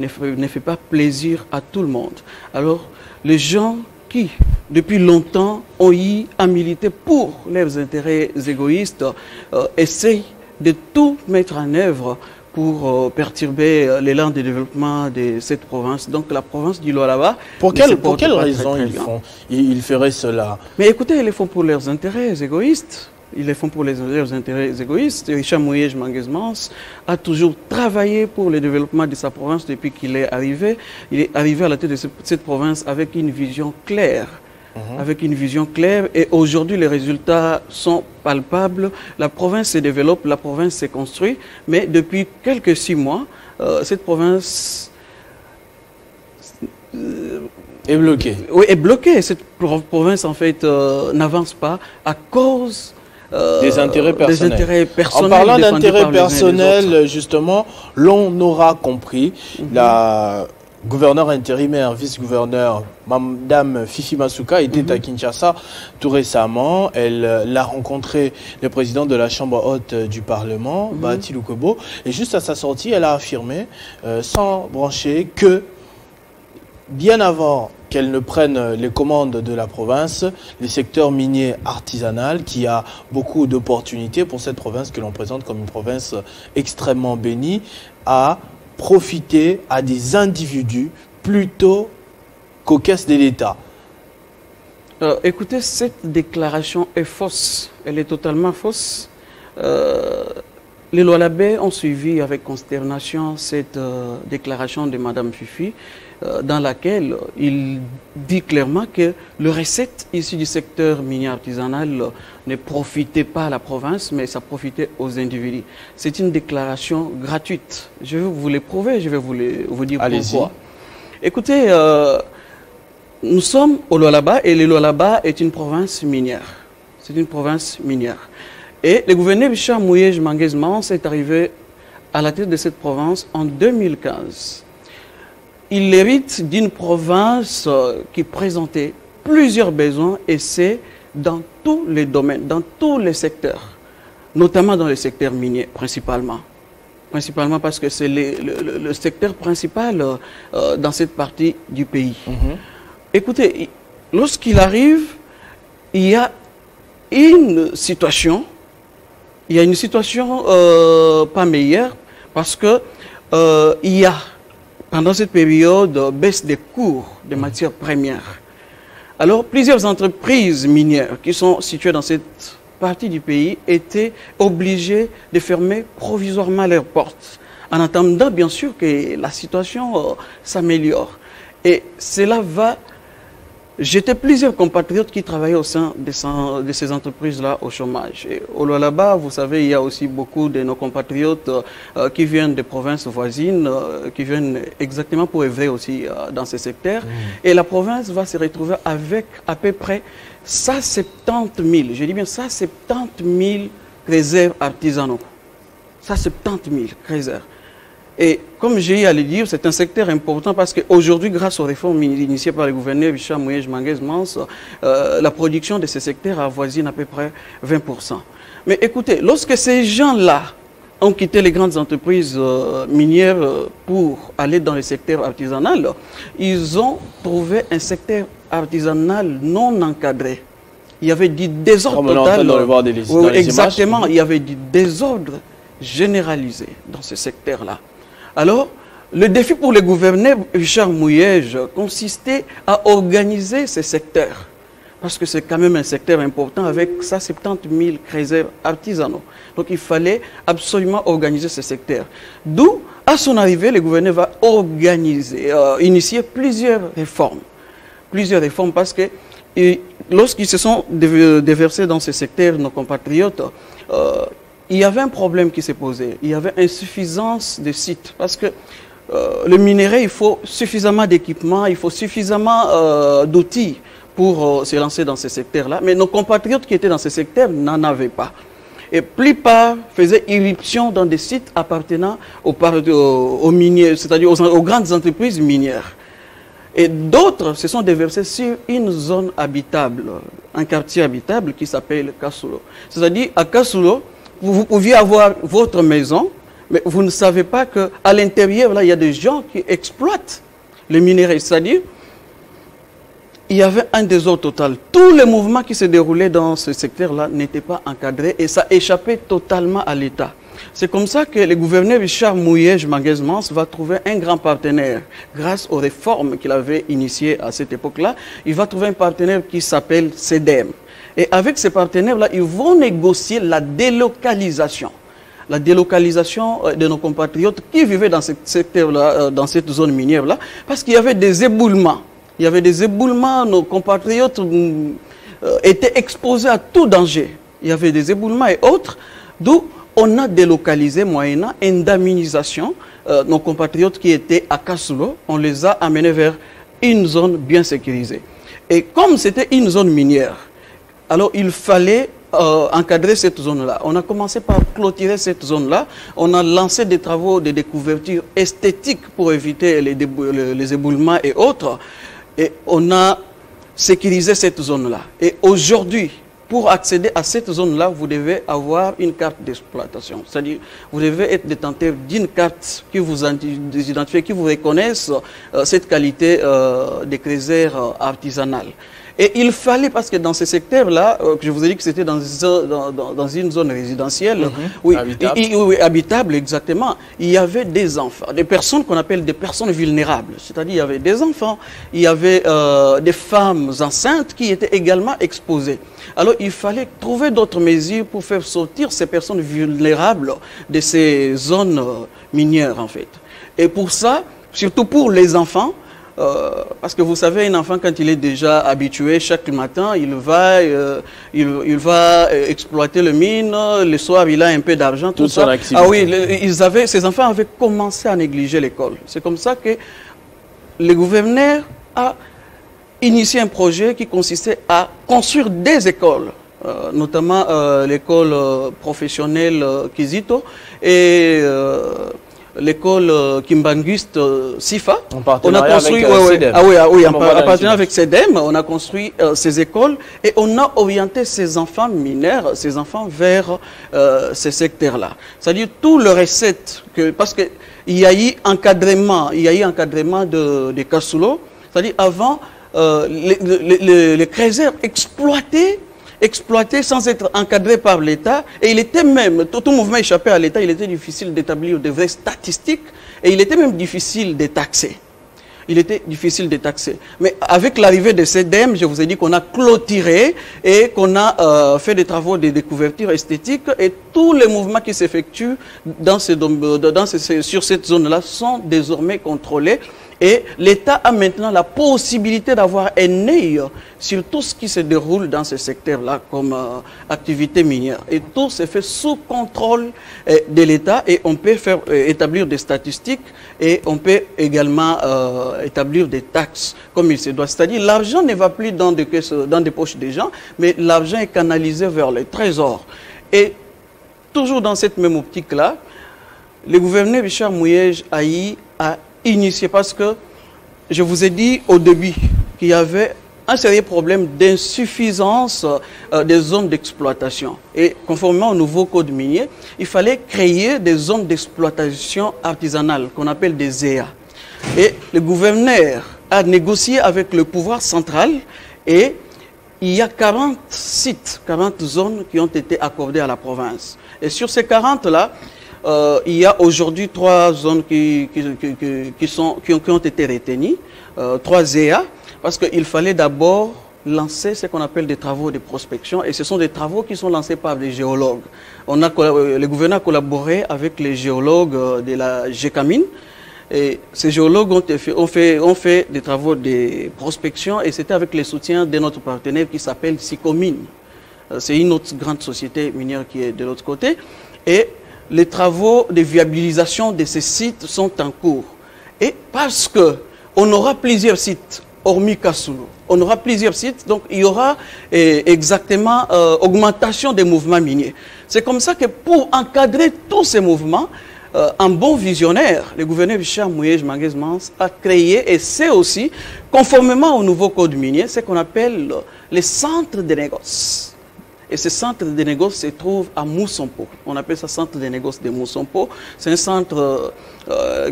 ne fait pas plaisir à tout le monde. Alors, les gens qui, depuis longtemps, ont eu à militer pour leurs intérêts égoïstes, essayent de tout mettre en œuvre pour perturber l'élan de développement de cette province. Donc la province du Lualaba... Pour quelle raison ils feraient cela? Mais écoutez, ils le font pour leurs intérêts égoïstes. Ils le font pour leurs intérêts égoïstes. Richard Mouyej Manguez-Mans a toujours travaillé pour le développement de sa province depuis qu'il est arrivé. Il est arrivé à la tête de cette province avec une vision claire. Avec une vision claire, et aujourd'hui les résultats sont palpables. La province se développe, la province se construit, mais depuis quelques 6 mois, cette province est bloquée. Oui, est bloquée. Cette province en fait n'avance pas à cause des intérêts personnels. En parlant d'intérêts personnels, justement, l'on aura compris la gouverneur intérimaire, vice-gouverneur, Madame Fifi Masuka était à Kinshasa tout récemment. Elle l'a rencontré, le président de la Chambre haute du Parlement, Bahati Lukwebo, et juste à sa sortie, elle a affirmé, sans brancher, que bien avant qu'elle ne prenne les commandes de la province, le secteur minier artisanal, qui a beaucoup d'opportunités pour cette province que l'on présente comme une province extrêmement bénie, a profiter à des individus plutôt qu'aux caisses de l'État. Écoutez, cette déclaration est fausse. Elle est totalement fausse. Les Lualabais ont suivi avec consternation cette déclaration de Mme Fifi, dans laquelle il dit clairement que les recettes issues du secteur minier artisanal ne profitaient pas à la province, mais ça profitait aux individus. C'est une déclaration gratuite. Je vais vous le prouver, je vais vous dire pourquoi. Écoutez, nous sommes au Lualaba, et le Lualaba est une province minière. C'est une province minière. Et le gouverneur Richard Mouyej Manguez-Mans est arrivé à la tête de cette province en 2015. Il hérite d'une province qui présentait plusieurs besoins, et c'est dans tous les domaines, dans tous les secteurs, notamment dans le secteur minier principalement. Principalement parce que c'est le secteur principal dans cette partie du pays. Écoutez, lorsqu'il arrive, il y a une situation pas meilleure, parce que il y a pendant cette période baisse des cours des matières premières. Alors plusieurs entreprises minières qui sont situées dans cette partie du pays étaient obligées de fermer provisoirement leurs portes, en attendant bien sûr que la situation s'améliore. Et cela va jeter plusieurs compatriotes qui travaillaient au sein de ces entreprises-là au chômage. Et au Lualaba, vous savez, il y a aussi beaucoup de nos compatriotes qui viennent des provinces voisines, qui viennent exactement pour œuvrer aussi dans ces secteurs. Et la province va se retrouver avec à peu près 170 000, je dis bien 170 000 réserves artisanaux. 170 000 réserves. Et comme j'ai eu à le dire, c'est un secteur important parce qu'aujourd'hui, grâce aux réformes initiées par le gouverneur Richard Mouyej Manguez-Mans, la production de ces secteurs avoisine à peu près 20%. Mais écoutez, lorsque ces gens-là ont quitté les grandes entreprises minières pour aller dans le secteur artisanal, ils ont trouvé un secteur artisanal non encadré. Il y avait du désordre total. Exactement, il y avait du désordre généralisé dans ce secteur-là. Alors, le défi pour le gouverneur Richard Mouyej consistait à organiser ces secteurs. Parce que c'est quand même un secteur important avec 170 000 réserves artisanaux. Donc il fallait absolument organiser ce secteur. D'où, à son arrivée, le gouverneur va initier plusieurs réformes. Plusieurs réformes parce que lorsqu'ils se sont déversés dans ce secteur, nos compatriotes, il y avait un problème qui s'est posé. Il y avait insuffisance de sites. Parce que le minerai, il faut suffisamment d'équipements, il faut suffisamment d'outils pour se lancer dans ces secteurs-là. Mais nos compatriotes qui étaient dans ces secteurs n'en avaient pas. Et plupart faisaient irruption dans des sites appartenant aux miniers, c'est-à-dire aux grandes entreprises minières. Et d'autres se sont déversés sur une zone habitable, un quartier habitable qui s'appelle Kasulo. C'est-à-dire, à Kasulo, vous pouviez avoir votre maison, mais vous ne savez pas qu'à l'intérieur, là, il y a des gens qui exploitent les minerais. C'est-à-dire, il y avait un désordre total. Tous les mouvements qui se déroulaient dans ce secteur-là n'étaient pas encadrés et ça échappait totalement à l'État. C'est comme ça que le gouverneur Richard Mouyej Manguez-Mans va trouver un grand partenaire. Grâce aux réformes qu'il avait initiées à cette époque-là, il va trouver un partenaire qui s'appelle CEDEM. Et avec ces partenaires-là, ils vont négocier la délocalisation. La délocalisation de nos compatriotes qui vivaient dans ce secteur-là, dans cette zone minière-là, parce qu'il y avait des éboulements. Il y avait des éboulements, nos compatriotes étaient exposés à tout danger. Il y avait des éboulements et autres, d'où on a délocalisé moyennant indemnisation nos compatriotes qui étaient à Kasulo. On les a amenés vers une zone bien sécurisée. Et comme c'était une zone minière, alors il fallait encadrer cette zone-là. On a commencé par clôturer cette zone-là. On a lancé des travaux de découverture esthétique pour éviter les éboulements et autres. Et on a sécurisé cette zone-là. Et aujourd'hui, pour accéder à cette zone-là, vous devez avoir une carte d'exploitation. C'est-à-dire, vous devez être détenteur d'une carte qui vous identifie, qui vous reconnaisse cette qualité de creuser artisanale. Et il fallait, parce que dans ce secteur-là, je vous ai dit que c'était dans une zone résidentielle, oui, habitable. Oui, habitable, exactement, il y avait des enfants, des personnes qu'on appelle des personnes vulnérables. C'est-à-dire, il y avait des enfants, il y avait des femmes enceintes qui étaient également exposées. Alors, il fallait trouver d'autres mesures pour faire sortir ces personnes vulnérables de ces zones minières, en fait. Et pour ça, surtout pour les enfants, parce que vous savez, un enfant, quand il est déjà habitué, chaque matin, il va exploiter le mine, le soir, il a un peu d'argent, tout ça. Ah oui, ces enfants avaient commencé à négliger l'école. C'est comme ça que le gouverneur a initié un projet qui consistait à construire des écoles, notamment l'école professionnelle Kizito et l'école Kimbanguiste Sifa. On a construit en partenariat avec CEDEM, on a construit ces écoles et on a orienté ces enfants mineurs, ces enfants vers ces secteurs-là. C'est-à-dire tout le recette, parce qu'il y a eu encadrement, de Kasulo, c'est-à-dire avant les creuseurs exploité sans être encadré par l'État, et il était même, tout mouvement échappé à l'État, il était difficile d'établir de vraies statistiques, et il était même difficile de taxer. Mais avec l'arrivée de CEDEM, je vous ai dit qu'on a clôturé et qu'on a fait des travaux de découverture esthétique, et tous les mouvements qui s'effectuent sur cette zone-là sont désormais contrôlés. Et l'État a maintenant la possibilité d'avoir un œil sur tout ce qui se déroule dans ce secteur-là comme activité minière. Et tout se fait sous contrôle de l'État, et on peut établir des statistiques et on peut également établir des taxes comme il se doit. C'est-à-dire l'argent ne va plus dans des poches des gens, mais l'argent est canalisé vers les trésors. Et toujours dans cette même optique-là, le gouverneur Richard Mouyej a initié, parce que je vous ai dit au début qu'il y avait un sérieux problème d'insuffisance des zones d'exploitation. Et conformément au nouveau code minier, il fallait créer des zones d'exploitation artisanale qu'on appelle des ZEA. Et le gouverneur a négocié avec le pouvoir central, et il y a 40 sites, 40 zones qui ont été accordées à la province. Et sur ces 40-là, il y a aujourd'hui 3 zones qui ont été retenues, 3 ZEA, parce qu'il fallait d'abord lancer ce qu'on appelle des travaux de prospection, et ce sont des travaux qui sont lancés par des géologues. Le gouvernement a collaboré avec les géologues de la GECAMINE, et ces géologues ont fait des travaux de prospection, et c'était avec le soutien de notre partenaire qui s'appelle Sicomine. C'est une autre grande société minière qui est de l'autre côté, et les travaux de viabilisation de ces sites sont en cours. Et parce qu'on aura plusieurs sites, hormis Kasulo, on aura plusieurs sites, donc il y aura exactement augmentation des mouvements miniers. C'est comme ça que pour encadrer tous ces mouvements, un bon visionnaire, le gouverneur Richard Mouyej Manguez-Mans a créé, et c'est aussi, conformément au nouveau code minier, ce qu'on appelle les centres de négoce. Et ce centre de négoce se trouve à Moussompo. On appelle ça centre de négoce de Moussompo. C'est un centre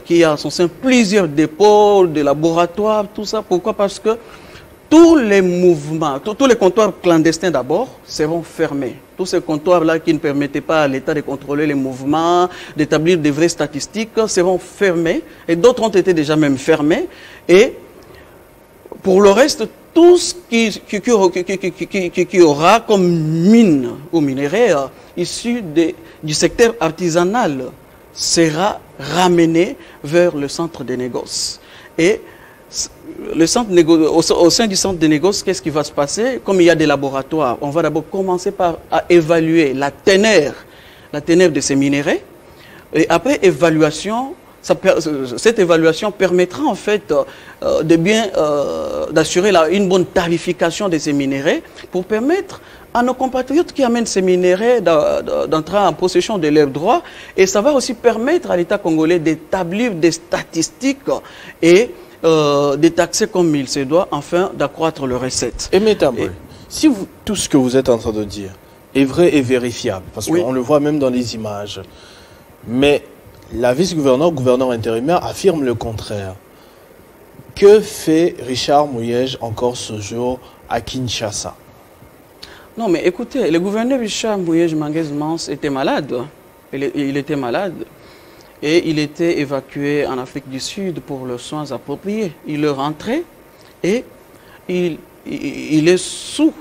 qui a en son sein plusieurs dépôts, des laboratoires, tout ça. Pourquoi? Parce que tous les mouvements, tous les comptoirs clandestins d'abord seront fermés. Tous ces comptoirs-là qui ne permettaient pas à l'État de contrôler les mouvements, d'établir des vraies statistiques, seront fermés. Et d'autres ont été déjà même fermés. Et pour le reste, tout ce qui aura comme mine ou minerai issu du secteur artisanal sera ramené vers le centre de négoce. Et le centre au sein du centre de négoce, qu'est-ce qui va se passer? Comme il y a des laboratoires, on va d'abord commencer par évaluer la teneur de ces minéraux. Et après évaluation, cette évaluation permettra en fait d'assurer une bonne tarification de ces minéraux pour permettre à nos compatriotes qui amènent ces minéraux d'entrer en possession de leurs droits. Et ça va aussi permettre à l'État congolais d'établir des statistiques et de taxer comme il se doit, afin d'accroître leurs recettes. Et Métamboy, si tout ce que vous êtes en train de dire est vrai et vérifiable, parce qu'on le voit même dans les images, mais la vice-gouverneur intérimaire affirme le contraire. Que fait Richard Mouyej encore ce jour à Kinshasa? Non, mais écoutez, le gouverneur Richard Mouyej Manguez-Mans était malade. Il était malade. Et il était évacué en Afrique du Sud pour les soins appropriés. Il est rentré et il est sous.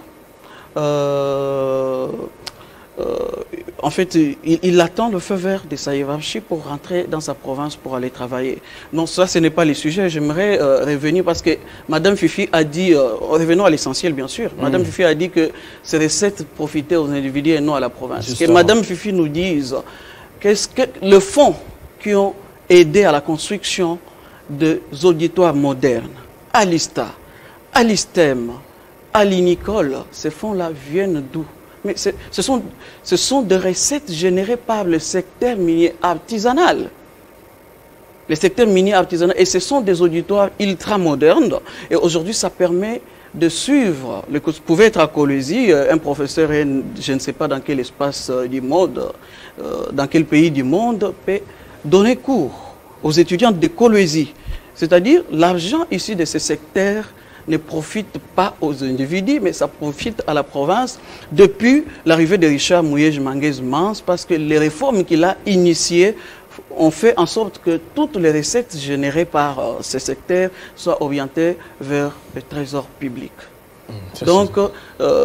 En fait, il attend le feu vert de sa hiérarchie pour rentrer dans sa province pour aller travailler. Non, ça, ce n'est pas le sujet. J'aimerais revenir parce que Mme Fifi a dit, revenons à l'essentiel bien sûr, Mme Fifi a dit que ces recettes profitaient aux individus et non à la province. Justement. Que Mme Fifi nous dise qu'est-ce que le fonds qui ont aidé à la construction des auditoires modernes, à l'ISTA, à l'ISTEM, à l'INICOL, ces fonds-là viennent d'où? Mais ce sont des recettes générées par le secteur minier artisanal. Le secteur minier artisanal, et ce sont des auditoires ultra-modernes. Et aujourd'hui, ça permet de suivre. Vous pouvez être à Kolwezi, un professeur, je ne sais pas dans quel espace du monde, dans quel pays du monde, peut donner cours aux étudiants de Kolwezi. C'est-à-dire, l'argent issu de ces secteurs ne profite pas aux individus, mais ça profite à la province depuis l'arrivée de Richard Mouyej Manguez-Mans, parce que les réformes qu'il a initiées ont fait en sorte que toutes les recettes générées par ces secteurs soient orientées vers le trésor public. Donc,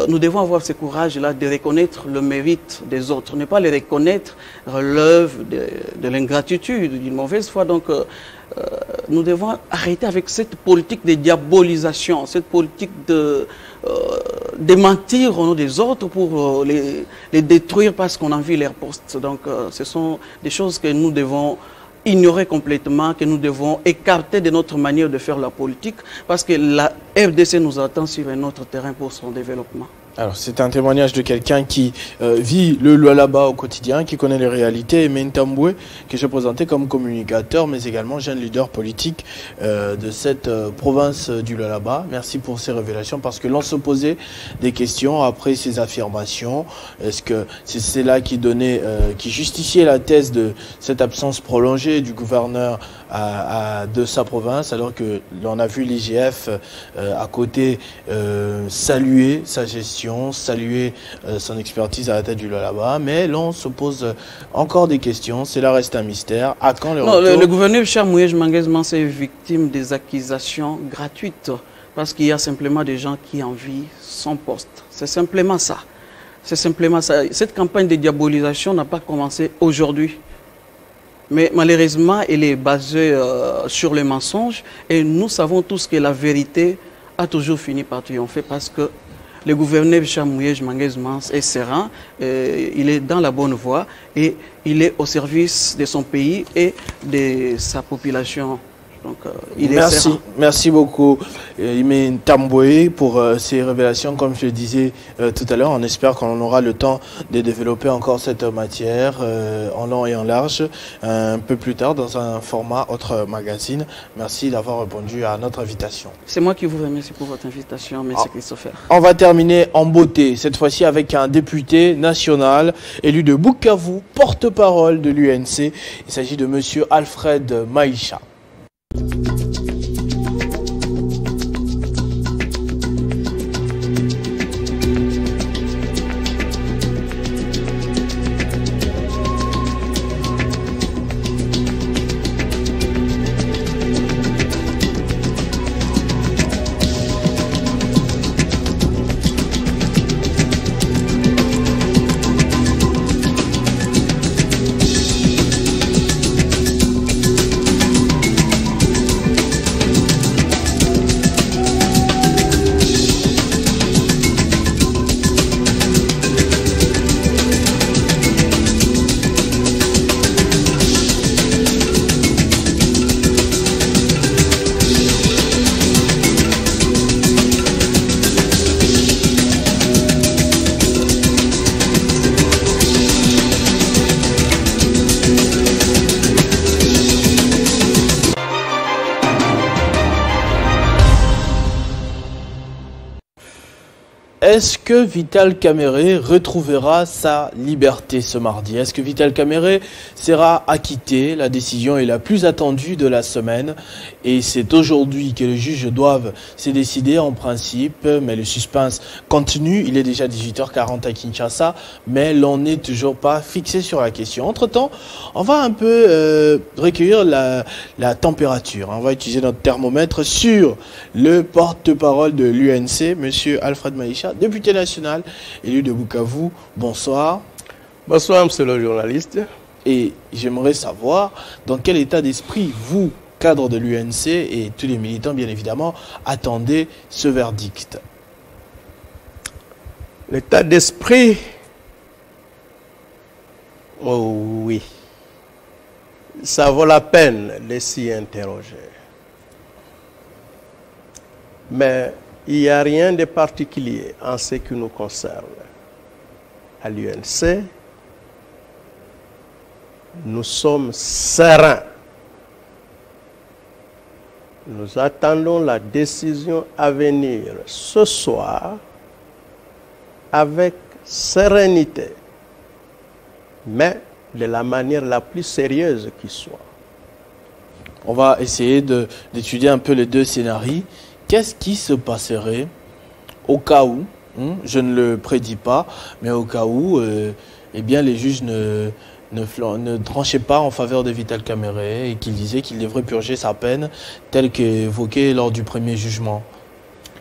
nous devons avoir ce courage-là de reconnaître le mérite des autres. Ne pas les reconnaître relève de l'ingratitude, d'une mauvaise foi. Donc, nous devons arrêter avec cette politique de diabolisation, cette politique de mentir au nom des autres pour les détruire parce qu'on envie leur poste. Donc, ce sont des choses que nous devons ignorer complètement, que nous devons écarter de notre manière de faire la politique, parce que la RDC nous attend sur un autre terrain pour son développement. Alors, c'est un témoignage de quelqu'un qui vit le Lualaba au quotidien, qui connaît les réalités, et Métamboy, que je présentais comme communicateur, mais également jeune leader politique de cette province du Lualaba. Merci pour ces révélations, parce que l'on se posait des questions après ces affirmations. Est-ce que c'est cela qui donnait, qui justifiait la thèse de cette absence prolongée du gouverneur de sa province, alors que l'on a vu l'IGF à côté saluer sa gestion, saluer son expertise à la tête du Lualaba, mais l'on se pose encore des questions. Cela reste un mystère. À quand le retour? Le gouverneur Richard Mouyej Manguez-Mans est victime des accusations gratuites parce qu'il y a simplement des gens qui envient son poste. C'est simplement ça. C'est simplement ça. Cette campagne de diabolisation n'a pas commencé aujourd'hui. Mais malheureusement, elle est basée sur les mensonges, et nous savons tous que la vérité a toujours fini par triompher, parce que le gouverneur Richard Mouyej Manguez-Mans est serein, il est dans la bonne voie et il est au service de son pays et de sa population. Donc, il est serein. Merci beaucoup, Métamboy, pour ces révélations. Comme je le disais tout à l'heure, on espère qu'on aura le temps de développer encore cette matière en long et en large un peu plus tard dans un format autre magazine. Merci d'avoir répondu à notre invitation. C'est moi qui vous remercie pour votre invitation. Merci Christopher. On va terminer en beauté, cette fois-ci avec un député national élu de Bukavu, porte-parole de l'UNC. Il s'agit de monsieur Alfred Maïcha. Est-ce que Vital Kamerhe retrouvera sa liberté ce mardi? Est-ce que Vital Kamerhe sera acquitté? La décision est la plus attendue de la semaine et c'est aujourd'hui que les juges doivent se décider en principe, mais le suspense continue. Il est déjà 18h40 à Kinshasa, mais l'on n'est toujours pas fixé sur la question. Entre-temps, on va un peu recueillir la température. On va utiliser notre thermomètre sur le porte-parole de l'UNC, Monsieur Alfred Maïcha, député national, élu de Bukavu. Bonsoir. Bonsoir, monsieur le journaliste. Et j'aimerais savoir dans quel état d'esprit vous, cadre de l'UNC et tous les militants, bien évidemment, attendez ce verdict. L'état d'esprit, oh oui, ça vaut la peine de s'y interroger. Mais il n'y a rien de particulier en ce qui nous concerne. À l'UNC, nous sommes sereins. Nous attendons la décision à venir ce soir avec sérénité, mais de la manière la plus sérieuse qui soit. On va essayer d'étudier un peu les deux scénarios. Qu'est-ce qui se passerait au cas où, je ne le prédis pas, mais au cas où eh bien, les juges ne tranchaient pas en faveur de Vital Kamerhe et qu'ils disaient qu'il devrait purger sa peine telle qu'évoquée lors du premier jugement?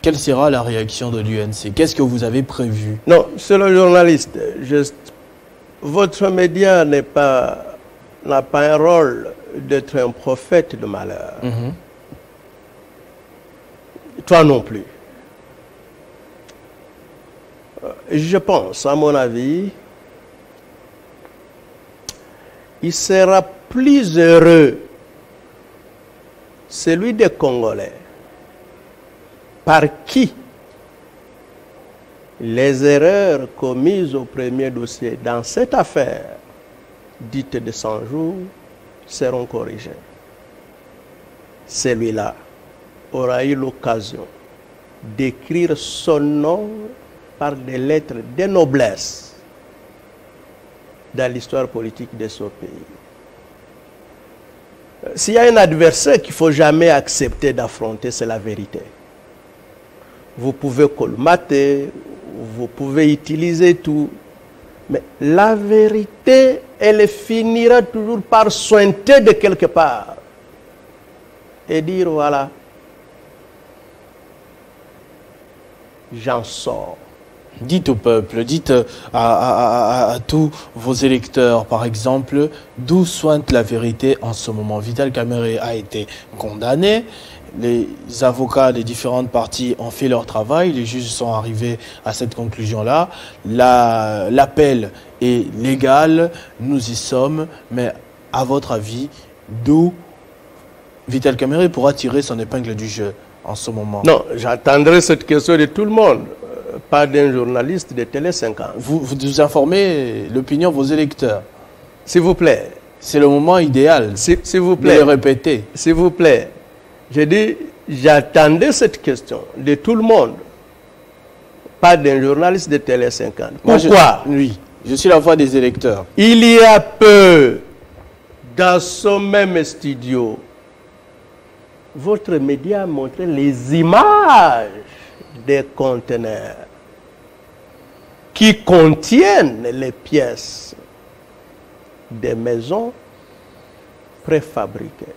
Quelle sera la réaction de l'UNC? Qu'est-ce que vous avez prévu? Non, c'est le journaliste. Votre média n'a pas un rôle d'être un prophète de malheur. Toi non plus. Je pense, à mon avis, il sera plus heureux, celui des Congolais, par qui les erreurs commises au premier dossier dans cette affaire dite de 100 jours seront corrigées. Celui-là aura eu l'occasion d'écrire son nom par des lettres de noblesse dans l'histoire politique de ce pays. S'il y a un adversaire qu'il ne faut jamais accepter d'affronter, c'est la vérité. Vous pouvez colmater, vous pouvez utiliser tout, mais la vérité, elle finira toujours par sointer de quelque part et dire voilà, j'en sors. Dites au peuple, dites à tous vos électeurs, par exemple, d'où sointe la vérité en ce moment. Vital Kamerhe a été condamné, les avocats des différentes parties ont fait leur travail, les juges sont arrivés à cette conclusion-là. L'appel est légal, nous y sommes, mais à votre avis, d'où Vital Kamerhe pourra tirer son épingle du jeu en ce moment? Non, j'attendrai cette question de tout le monde. Pas d'un journaliste de Télé 50. Vous informez l'opinion de vos électeurs. S'il vous plaît. C'est le moment idéal. S'il vous plaît. De le répéter. S'il vous plaît. J'ai dit, j'attendais cette question de tout le monde. Pas d'un journaliste de Télé 50. Pourquoi? Oui, je suis la voix des électeurs. Il y a peu, dans ce même studio, votre média a montré les images des conteneurs qui contiennent les pièces des maisons préfabriquées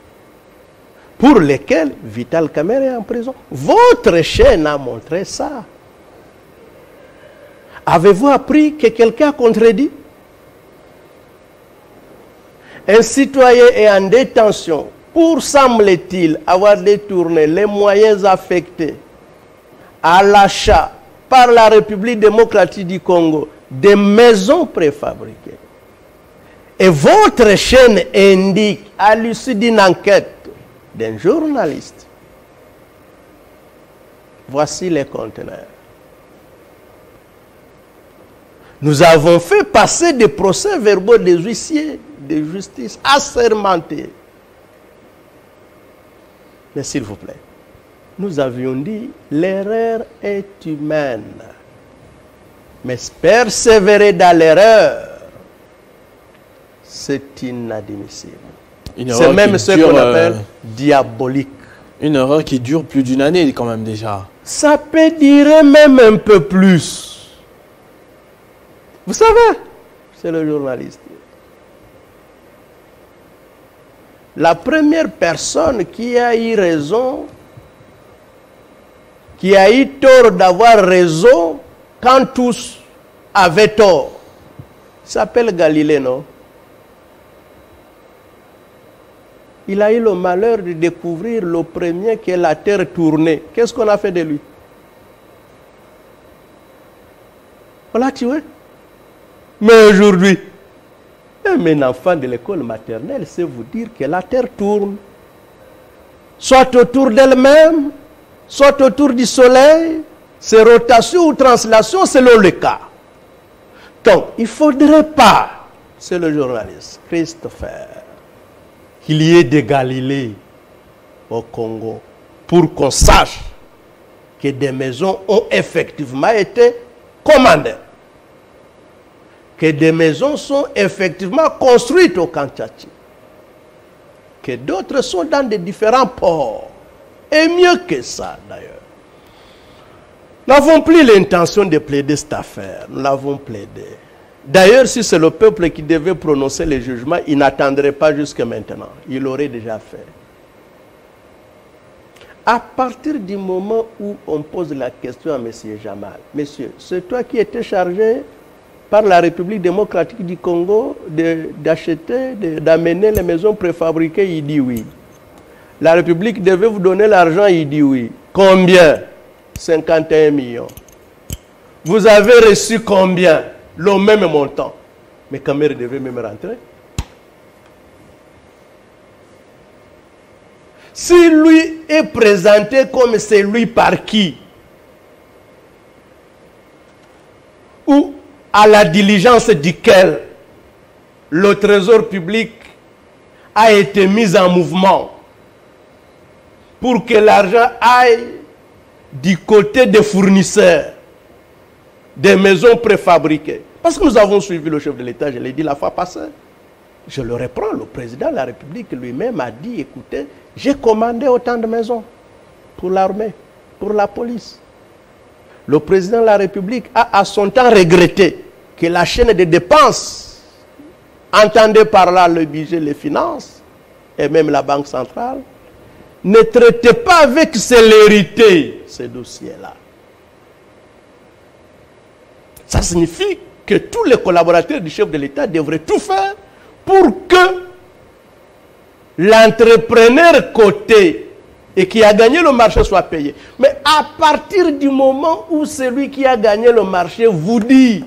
pour lesquelles Vital Kamerhe est en prison. Votre chaîne a montré ça. Avez-vous appris que quelqu'un a contredit? Un citoyen est en détention pour, semble-t-il, avoir détourné les moyens affectés à l'achat par la République démocratique du Congo des maisons préfabriquées. Et votre chaîne indique, à l'issue d'une enquête d'un journaliste, voici les conteneurs. Nous avons fait passer des procès-verbaux des huissiers de justice assermentés. Mais s'il vous plaît, nous avions dit, l'erreur est humaine. Mais persévérer dans l'erreur, c'est inadmissible. C'est même ce qu'on appelle diabolique. Une erreur qui dure plus d'une année quand même déjà. Ça peut durer même un peu plus. Vous savez, c'est le journaliste. La première personne qui a eu raison, qui a eu tort d'avoir raison quand tous avaient tort, s'appelle Galilée, non? Il a eu le malheur de découvrir le premier que la terre tournait. Qu'est-ce qu'on a fait de lui? On l'a tué. Mais aujourd'hui, même un enfant de l'école maternelle sait vous dire que la terre tourne. Soit autour d'elle-même, soit autour du soleil. C'est rotation ou translation selon le cas. Donc, il ne faudrait pas, c'est le journaliste Christopher, qu'il y ait des Galilées au Congo pour qu'on sache que des maisons ont effectivement été commandées, que des maisons sont effectivement construites au Kanchati, que d'autres sont dans des différents ports. Et mieux que ça, d'ailleurs. Nous n'avons plus l'intention de plaider cette affaire. Nous l'avons plaidé. D'ailleurs, si c'est le peuple qui devait prononcer les jugements, il n'attendrait pas jusqu'à maintenant. Il l'aurait déjà fait. À partir du moment où on pose la question à M. Jamal, monsieur, c'est toi qui étais chargé par la République démocratique du Congo d'acheter, d'amener les maisons préfabriquées, il dit oui. La République devait vous donner l'argent, il dit oui. Combien? 51 millions. Vous avez reçu combien? Le même montant. Mais Kamere devait même rentrer. Si lui est présenté comme celui par qui, ou à la diligence duquel le trésor public a été mis en mouvement pour que l'argent aille du côté des fournisseurs des maisons préfabriquées. Parce que nous avons suivi le chef de l'État, je l'ai dit la fois passée. Je le reprends, le président de la République lui-même a dit, écoutez, j'ai commandé autant de maisons pour l'armée, pour la police. Le président de la République a à son temps regretté que la chaîne de dépenses, entendez par là le budget, les finances, et même la Banque centrale, ne traitait pas avec célérité ces dossiers-là. Ça signifie que tous les collaborateurs du chef de l'État devraient tout faire pour que l'entrepreneur coté et qui a gagné le marché soit payé. Mais à partir du moment où celui qui a gagné le marché vous dit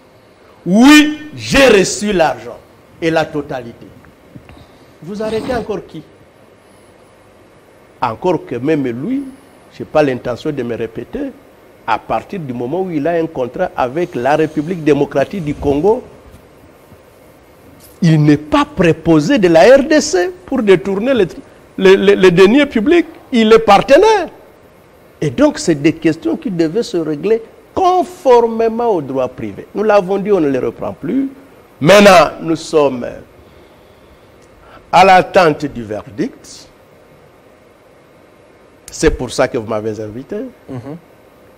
« Oui, j'ai reçu l'argent » et la totalité, vous arrêtez encore qui? Encore que même lui, je n'ai pas l'intention de me répéter, à partir du moment où il a un contrat avec la République démocratique du Congo, il n'est pas préposé de la RDC pour détourner les deniers publics. Il est partenaire. Et donc, c'est des questions qui devaient se régler conformément au droit privé. Nous l'avons dit, on ne les reprend plus. Maintenant, nous sommes à l'attente du verdict. C'est pour ça que vous m'avez invité.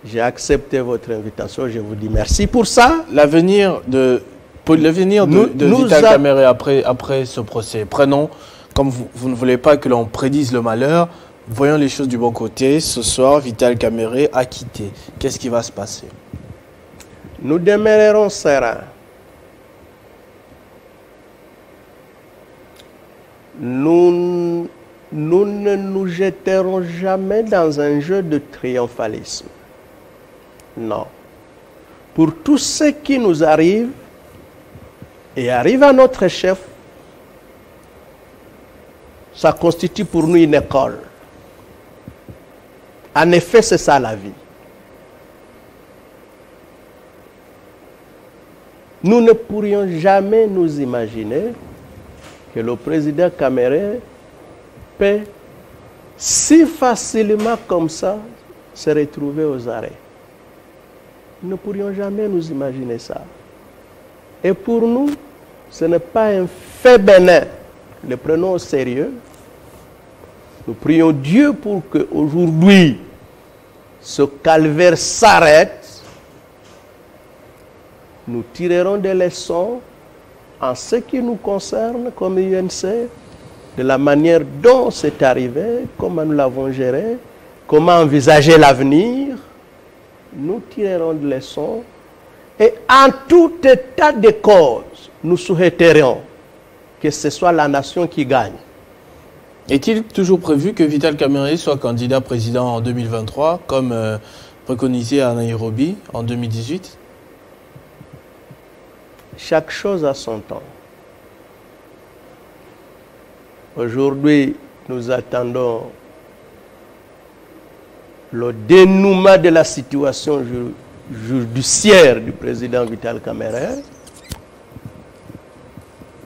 J'ai accepté votre invitation. Je vous dis merci pour ça. L'avenir de Vital Kamerhe après ce procès. Prenons, comme vous ne voulez pas que l'on prédise le malheur, voyons les choses du bon côté. Ce soir, Vital Kamerhe a quitté. Qu'est-ce qui va se passer? Nous demeurerons sereins. Nous ne nous jetterons jamais dans un jeu de triomphalisme. Non. Pour tout ce qui nous arrive et arrive à notre chef, ça constitue pour nous une école. En effet, c'est ça la vie. Nous ne pourrions jamais nous imaginer que le président Kamerhe peut si facilement comme ça se retrouver aux arrêts. Nous ne pourrions jamais nous imaginer ça. Et pour nous, ce n'est pas un fait bénin. Le prenons au sérieux. Nous prions Dieu pour qu'aujourd'hui, ce calvaire s'arrête. Nous tirerons des leçons en ce qui nous concerne comme UNC, de la manière dont c'est arrivé, comment nous l'avons géré, comment envisager l'avenir. Nous tirerons des leçons et en tout état de cause, nous souhaiterions que ce soit la nation qui gagne. Est-il toujours prévu que Vital Kamerhe soit candidat président en 2023, comme préconisé à Nairobi en 2018? Chaque chose a son temps. Aujourd'hui, nous attendons le dénouement de la situation judiciaire du président Vital Kamerhe.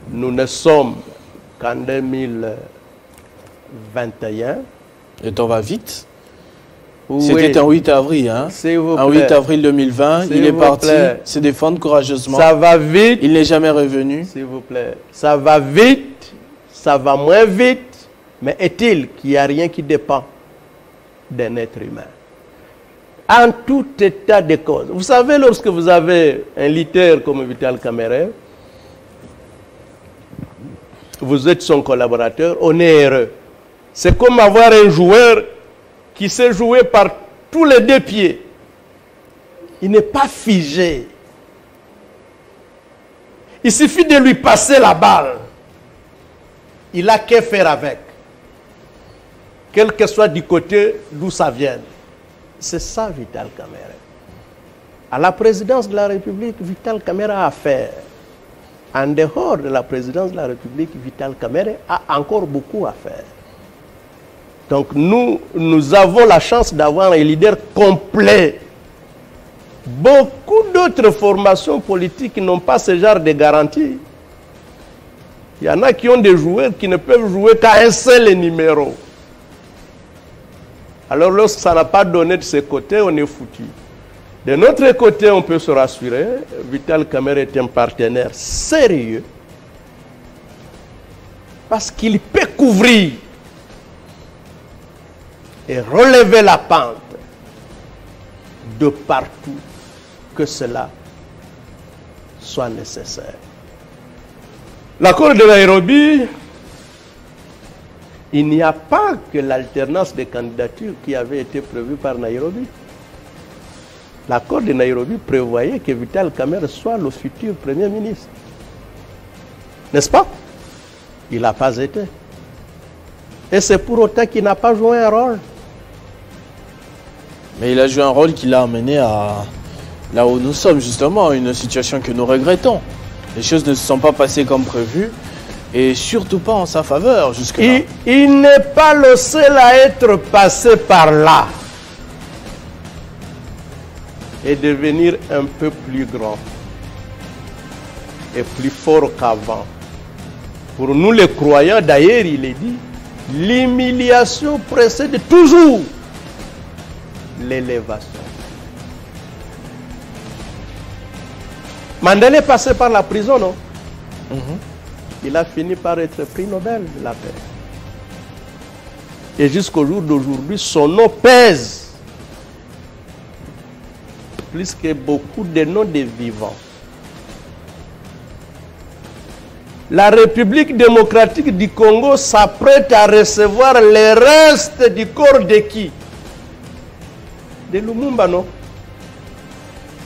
Nous ne sommes qu'en 2021. Le temps va vite. Oui. C'était un 8 avril, hein? Un 8 avril 2020. Il est parti se défendre courageusement. Ça va vite. Il n'est jamais revenu. S'il vous plaît. Ça va vite, ça va moins vite, mais est-il qu'il n'y a rien qui dépend d'un être humain? En tout état de cause. Vous savez, lorsque vous avez un leader comme Vital Kamerhe, vous êtes son collaborateur, on est heureux. C'est comme avoir un joueur qui sait jouer par tous les deux pieds. Il n'est pas figé. Il suffit de lui passer la balle. Il a qu'à faire avec. Quel que soit du côté d'où ça vient. C'est ça Vital Kamerhe. À la présidence de la République, Vital Kamerhe a affaire. En dehors de la présidence de la République, Vital Kamerhe a encore beaucoup à faire. Donc nous avons la chance d'avoir un leader complet. Beaucoup d'autres formations politiques n'ont pas ce genre de garantie. Il y en a qui ont des joueurs qui ne peuvent jouer qu'à un seul numéro. Alors lorsque ça n'a pas donné de ce côté, on est foutu. De notre côté, on peut se rassurer. Vital Kamerhe est un partenaire sérieux. Parce qu'il peut couvrir et relever la pente de partout que cela soit nécessaire. L'accord de Nairobi, il n'y a pas que l'alternance des candidatures qui avait été prévue par Nairobi. L'accord de Nairobi prévoyait que Vital Kamerhe soit le futur Premier ministre. N'est-ce pas? Il n'a pas été. Et c'est pour autant qu'il n'a pas joué un rôle. Mais il a joué un rôle qui l'a amené à là où nous sommes, justement, une situation que nous regrettons. Les choses ne se sont pas passées comme prévu et surtout pas en sa faveur jusque-là. Il n'est pas le seul à être passé par là et devenir un peu plus grand et plus fort qu'avant. Pour nous les croyants, d'ailleurs, il est dit, l'humiliation précède toujours l'élévation. Mandela est passé par la prison, non? Il a fini par être prix Nobel de la paix. Et jusqu'au jour d'aujourd'hui, son nom pèse plus que beaucoup de noms de vivants. La République démocratique du Congo s'apprête à recevoir les restes du corps de qui? De Lumumba, non?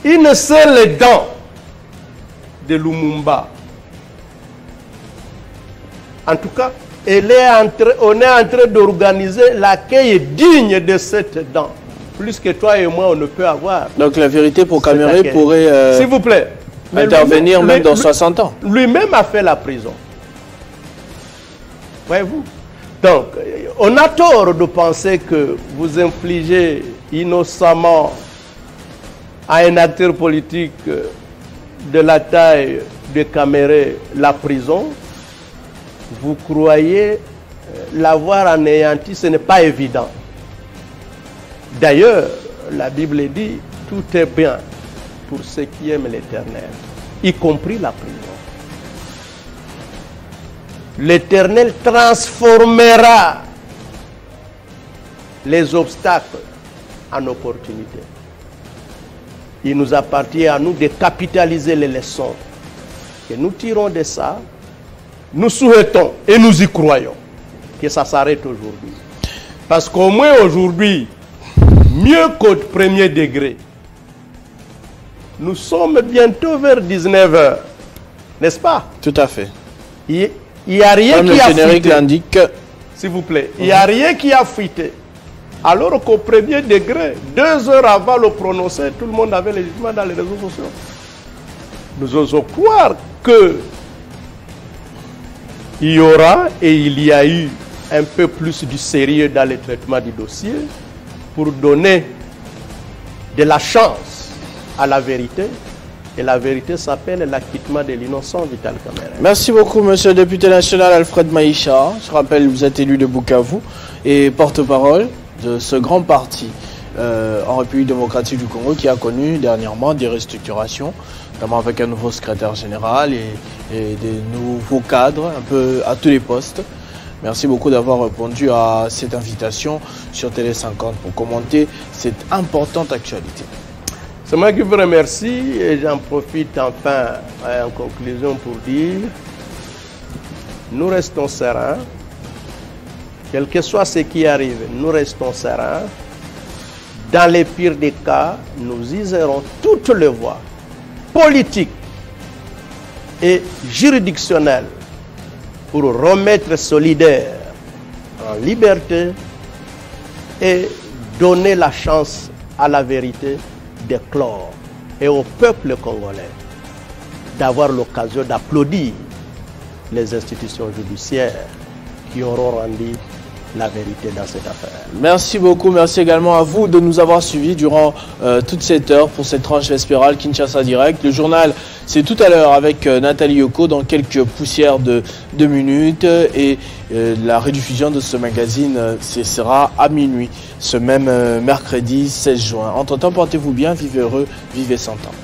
Une seule dent de Lumumba. En tout cas, on est en train d'organiser l'accueil digne de cette dent. Plus que toi et moi, on ne peut avoir. Donc la vérité pour Kamerhe pourrait s'il vous plaît, intervenir même dans 60 ans. Lui-même a fait la prison. Voyez-vous? Donc, on a tort de penser que vous infligez innocemment à un acteur politique de la taille de Kamerhe la prison. Vous croyez l'avoir anéanti, ce n'est pas évident. D'ailleurs, la Bible dit, tout est bien pour ceux qui aiment l'Éternel, y compris la prison. L'Éternel transformera les obstacles en opportunités. Il nous appartient à nous de capitaliser les leçons que nous tirons de ça. Nous souhaitons et nous y croyons que ça s'arrête aujourd'hui. Parce qu'au moins aujourd'hui, mieux qu'au premier degré, nous sommes bientôt vers 19h, n'est-ce pas? Tout à fait. Il n'y a rien Comme qui le a générique fuité. l'indique. S'il vous plaît, il n'y a rien qui a fuité. Alors qu'au premier degré, 2 heures avant le prononcer, tout le monde avait les jugements dans les réseaux sociaux. Nous osons croire que il y aura et il y a eu un peu plus du sérieux dans le traitement du dossier pour donner de la chance à la vérité. Et la vérité s'appelle l'acquittement de l'innocent Vital Kamerhe. Merci beaucoup, monsieur le député national Alfred Maïcha. Je rappelle, vous êtes élu de Bukavu et porte-parole de ce grand parti en République démocratique du Congo qui a connu dernièrement des restructurations, notamment avec un nouveau secrétaire général et des nouveaux cadres un peu à tous les postes. Merci beaucoup d'avoir répondu à cette invitation sur Télé 50 pour commenter cette importante actualité. C'est moi qui vous remercie et j'en profite enfin en conclusion pour dire nous restons sereins, quel que soit ce qui arrive, nous restons sereins. Dans les pires des cas, nous userons toutes les voies politiques et juridictionnelles pour remettre Solidaire en liberté et donner la chance à la vérité d'éclore et au peuple congolais d'avoir l'occasion d'applaudir les institutions judiciaires qui auront rendu la vérité dans cette affaire. Merci beaucoup, merci également à vous de nous avoir suivis durant toute cette heure pour cette tranche vespérale Kinshasa Direct. Le journal, c'est tout à l'heure avec Nathalie Yoko dans quelques poussières de 2 minutes et la rediffusion de ce magazine, ce sera à minuit, ce même mercredi 16 juin. Entre-temps, portez-vous bien, vivez heureux, vivez sans temps.